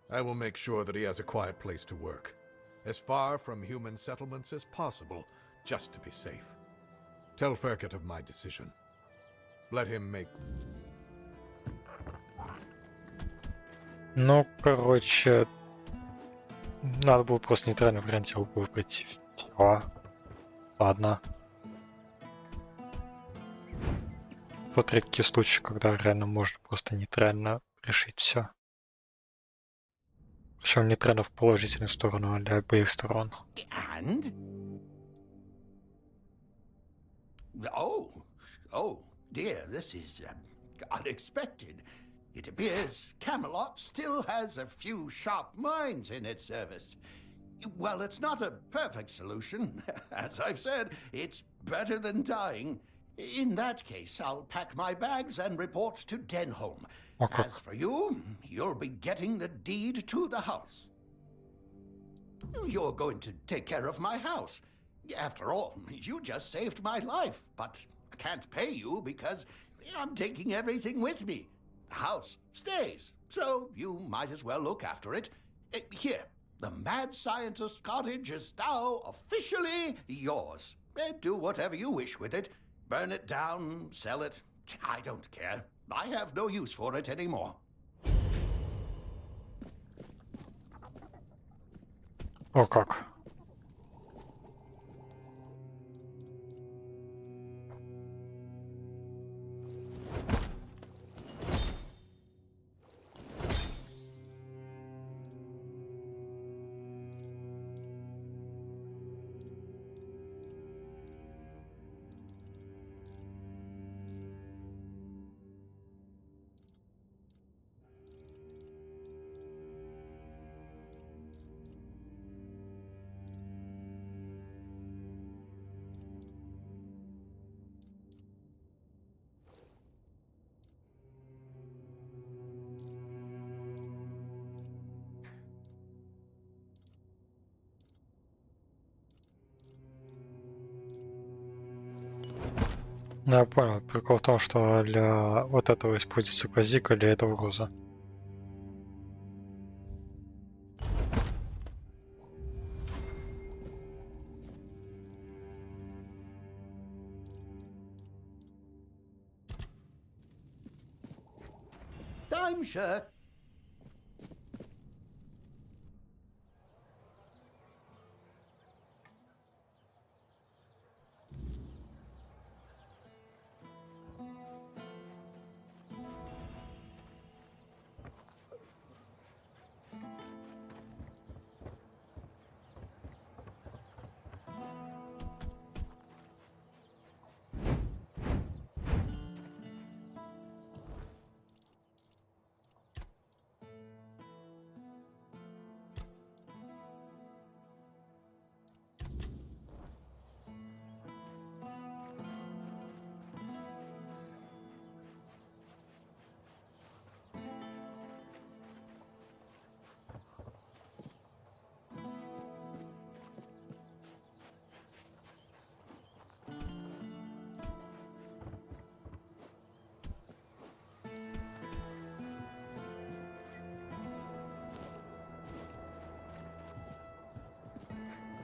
I will make sure that he has a quiet place to work. as far from human settlements as possible, just to be safe. Tell Ferkett of my decision. Let him make... Ну, короче, надо было просто нейтральный вариант выбрать. Всё. Ладно. Тот редкий случай, когда реально можно просто нейтрально решить все. Причем нейтрально в положительную сторону для обеих сторон. And? Oh dear, this is unexpected. It appears Camelot still has a few sharp minds in its service. Well, it's not a perfect solution. As I've said, it's better than dying. In that case, I'll pack my bags and report to Denholm. As for you, you'll be getting the deed to the house. You're going to take care of my house. After all, you just saved my life, but I can't pay you because I'm taking everything with me. The house stays, so you might as well look after it. Here, the Mad Scientist cottage is now officially yours. Do whatever you wish with it. Burn it down, sell it. I don't care. I have no use for it anymore. О как. Ну, я понял. Прикол в том, что для вот этого используется квазика, для этого груза. I'm sure.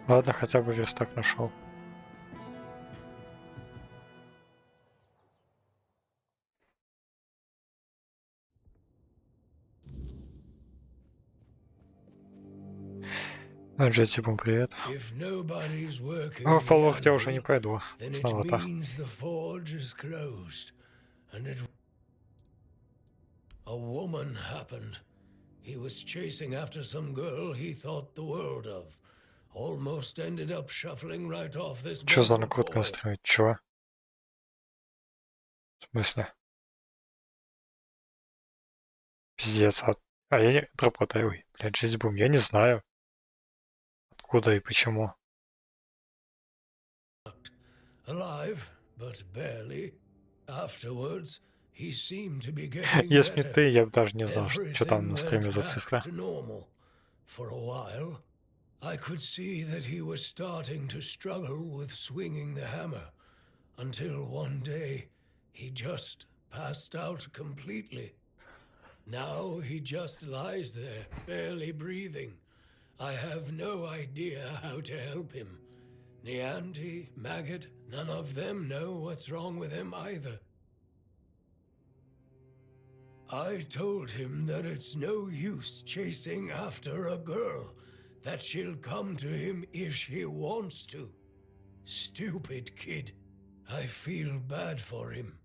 Ладно, хотя бы верстак нашел. Джетибум, привет. А в полвах я уже не пойду. Снова-то. A woman happened. He was chasing after some girl he thought the world of. Almost ended up shuffling right off this. Чё за накрутка настроить? Чё? В смысле? Пиздец. А я не... Тропотай, ой, блядь, Джетибум, я не знаю. Откуда и почему. Alive, but barely. Afterwards, he seemed to be getting Если бы better. ты, я бы даже не знал, что там на стриме за цифра. For a while, I could see that he was starting to struggle with swinging the hammer, until one day he just passed out completely. Now he just lies there, barely breathing. I have no idea how to help him. Nianti, Maggot, none of them know what's wrong with him either. I told him that it's no use chasing after a girl, that she'll come to him if she wants to. Stupid kid. I feel bad for him.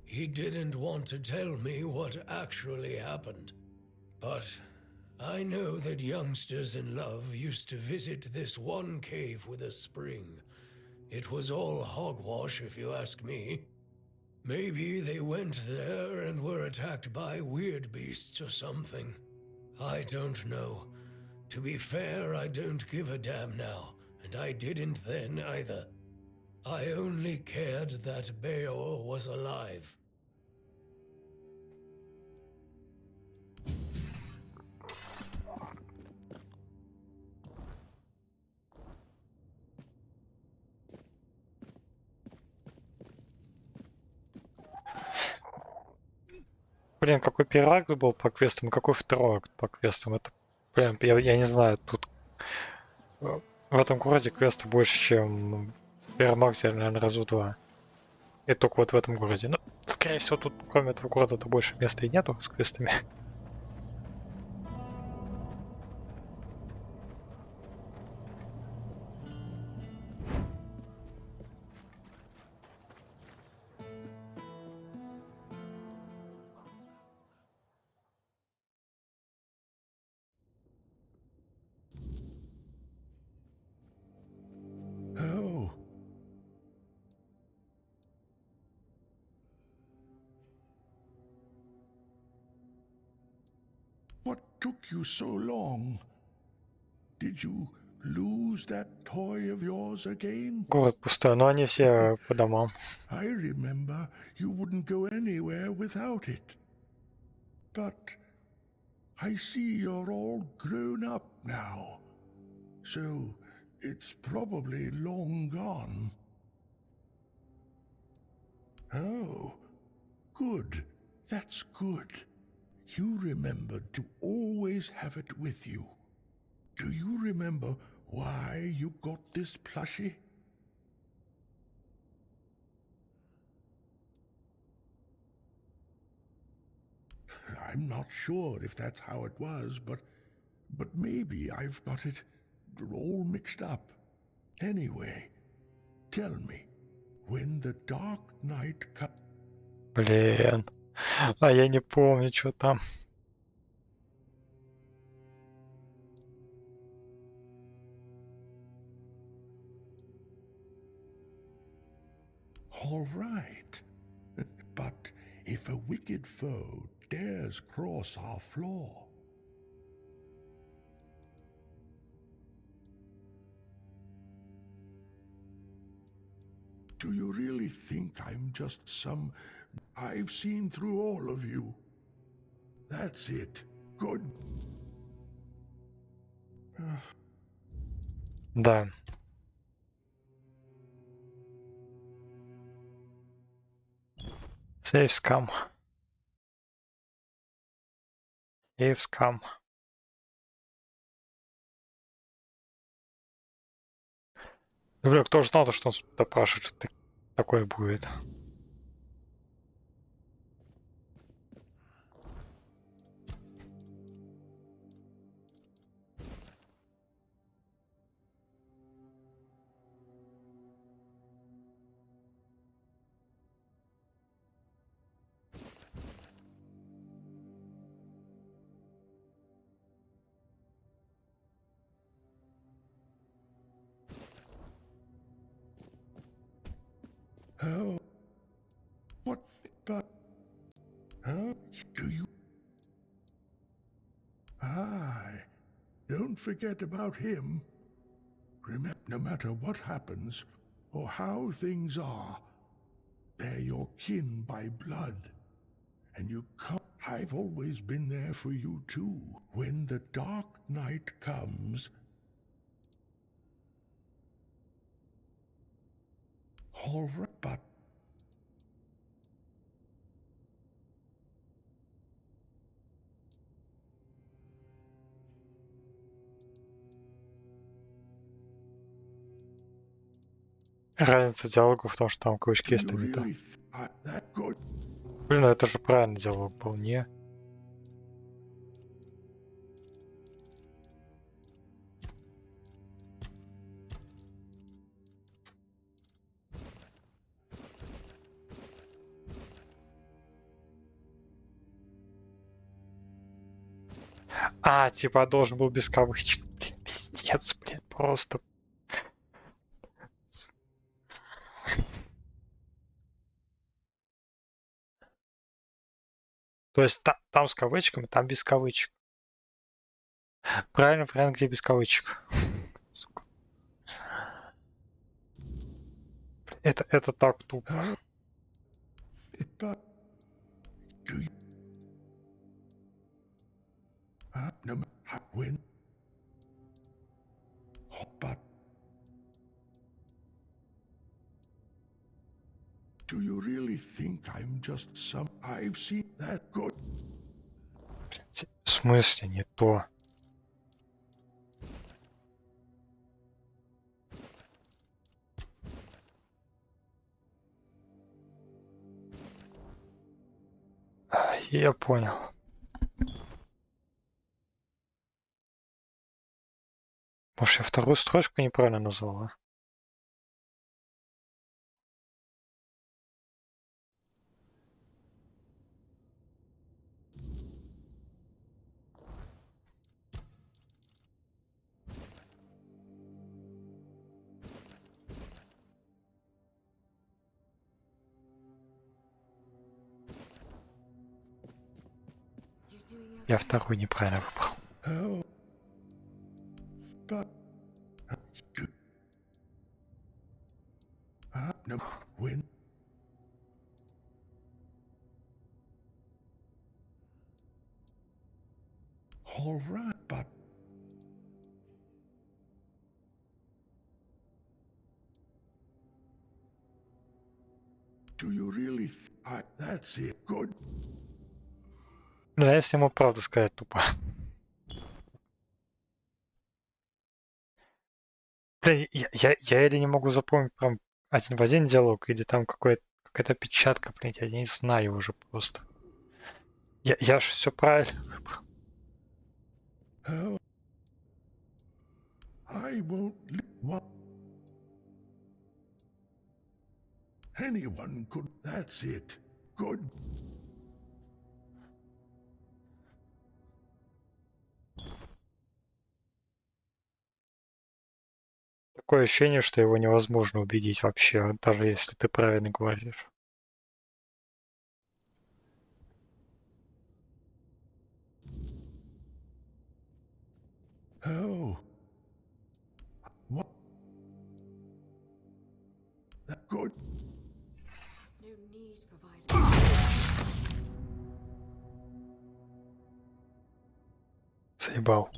He didn't want to tell me what actually happened, but I know that youngsters in love used to visit this one cave with a spring. It was all hogwash, if you ask me. Maybe they went there and were attacked by weird beasts or something. I don't know. To be fair, I don't give a damn now, and I didn't then either. I only cared that Beor was alive. Блин, какой первый акт был по квестам, какой второй акт по квестам. Это прям, я не знаю, тут в этом городе квесты больше, чем в первом акте, наверное, раза в два. И только вот в этом городе. Ну, скорее всего, тут кроме этого города-то больше места и нету с квестами. Oh. What took you so long? Did you lose that toy of yours again? Город пустой, но они все по домам. I remember you wouldn't go anywhere without it. But I see you're all grown up now. So it's probably long gone. Oh, good. That's good. You remembered to always have it with you. Do you remember why you got this plushie? I'm not sure if that's how it was, but maybe I've got it all mixed up. Anyway, tell me, when the dark night comes... Блин, а я не помню, что там. All right. But if a wicked foe dares cross our floor... Do you really think I'm just some... I've seen through all of you. That's it. Good. Да. Save scam. Save scam. Ну, бля, кто же знал, что он допрашивает, что такое будет? Oh. What? But... Huh? Do you... Aye. Don't forget about him. Remember, no matter what happens, or how things are, they're your kin by blood. And you can't... I've always been there for you too. When the dark night comes... All right, but... Разница диалога в том, что там кавычки есть, а не то. Блин, ну это же правильный диалог был, не? А, типа должен был без кавычек. Блин, пиздец, блин, просто. То есть там с кавычками, там без кавычек. Правильно, вариант, где без кавычек. Сука. Это так тупо. Do you really think I'm just some... I've seen that good... В смысле не то? Я понял. Может, я вторую строчку неправильно назвал, а? Я вторую неправильно выбрал. When... All right, but... Do you really... That's it. Good. Ну, если ему правду сказать тупо. Блин, я или не могу запомнить прям один в один диалог, или там какая-то печатка, блин, я не знаю уже просто. Я же все правильно выбрал. Oh, I won't what anyone could. That's it. Good. Такое ощущение, что его невозможно убедить вообще, даже если ты правильно говоришь. Oh. What? That good. Заебал.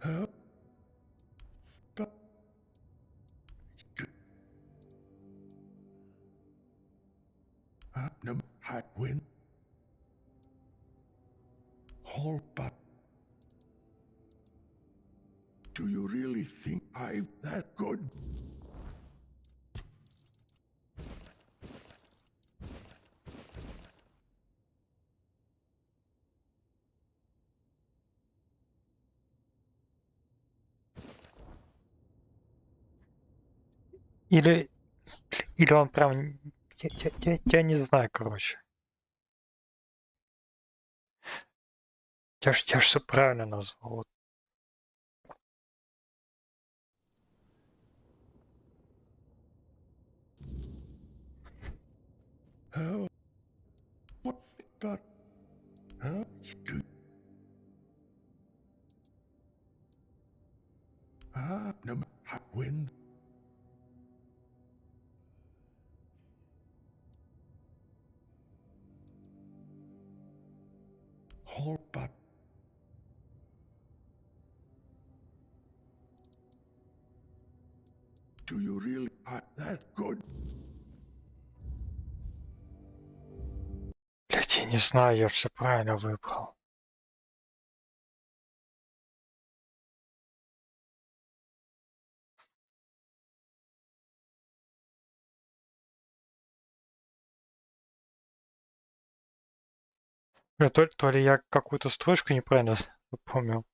Oh. But. No, I win. All but. Do you really think I'm that good? Или он прям... Я не знаю, короче. Я ж все правильно назвал. Вот. Oh. What? But, huh? No, when. Oh, but. Do you really? That good? Блять, я не знаю, я все правильно выбрал. То ли я какую-то строчку неправильно помню.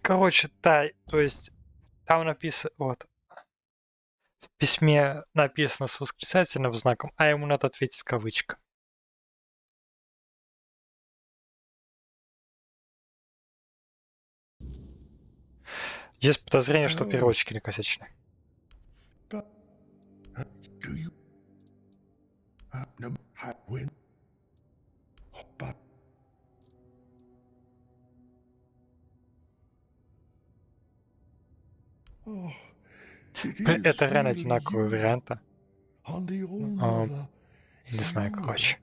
Короче, да, то есть там написано, вот, в письме написано с восклицательным знаком, а ему надо ответить с кавычкой. Есть подозрение, что переводчики накосячены. Это реально одинаковые варианты. Не знаю, короче.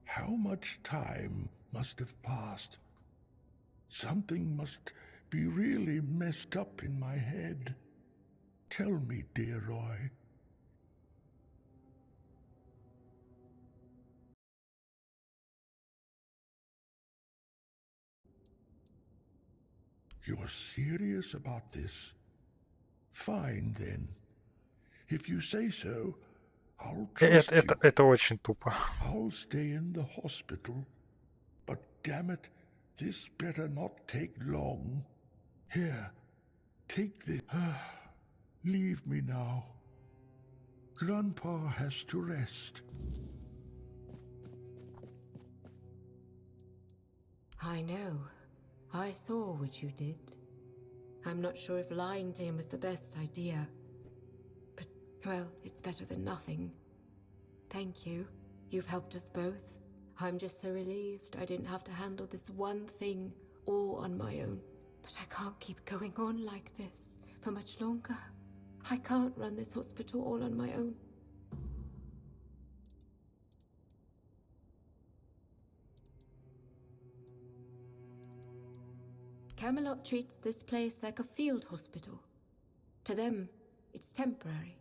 How much time must have passed? Something must be really messed up in my head. Tell me, dear Roy. You're serious about this? Fine, then. If you say so, I'll trust you. Это очень тупо. I'll stay in the hospital. But damn it, this better not take long. Here, take this. Leave me now. Grandpa has to rest. I know. I saw what you did. I'm not sure if lying to him was the best idea. But, well, it's better than nothing. Thank you. You've helped us both. I'm just so relieved I didn't have to handle this one thing all on my own. But I can't keep going on like this for much longer. I can't run this hospital all on my own. Camelot treats this place like a field hospital. To them, it's temporary.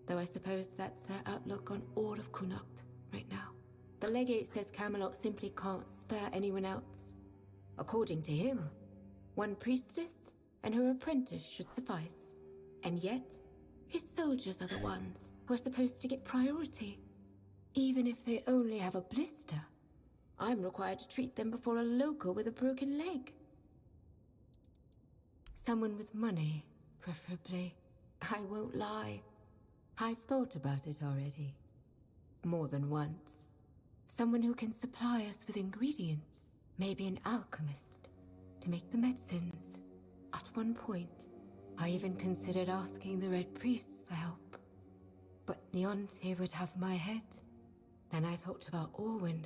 Though I suppose that's their outlook on all of Connacht right now. The legate says Camelot simply can't spare anyone else. According to him, one priestess and her apprentice should suffice. And yet, his soldiers are the ones who are supposed to get priority. Even if they only have a blister, I'm required to treat them before a local with a broken leg. Someone with money, preferably. I won't lie. I've thought about it already. More than once. Someone who can supply us with ingredients. Maybe an alchemist to make the medicines. At one point, I even considered asking the Red Priests for help. But Neonte would have my head. Then I thought about Orwin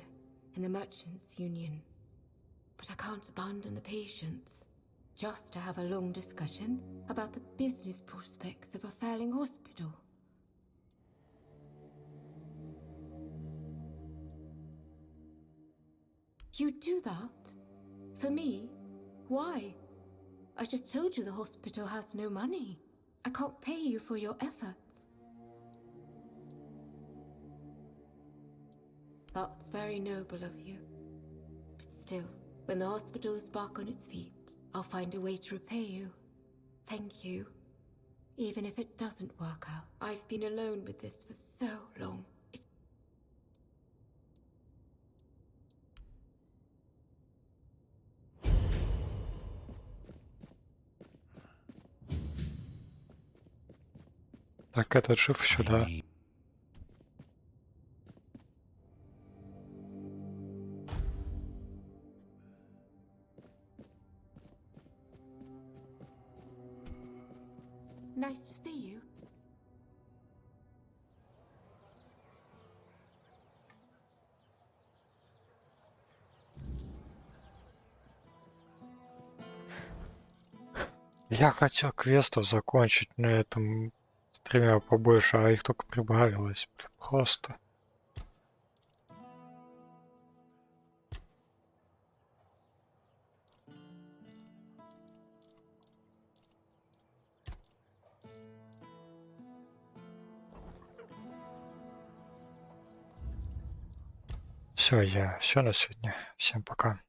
and the Merchants' Union. But I can't abandon the patients. Just to have a long discussion about the business prospects of a failing hospital. You do that? For me? Why? I just told you the hospital has no money. I can't pay you for your efforts. That's very noble of you. But still, when the hospital is back on its feet, I'll find a way to repay you. Thank you. Even if it doesn't work out. I've been alone with this for so long. Так, этот жив еще, да? Nice to see you. Я хотел квестов закончить на этом стриме побольше, а их только прибавилось. Просто. Все, я все на сегодня. Всем пока.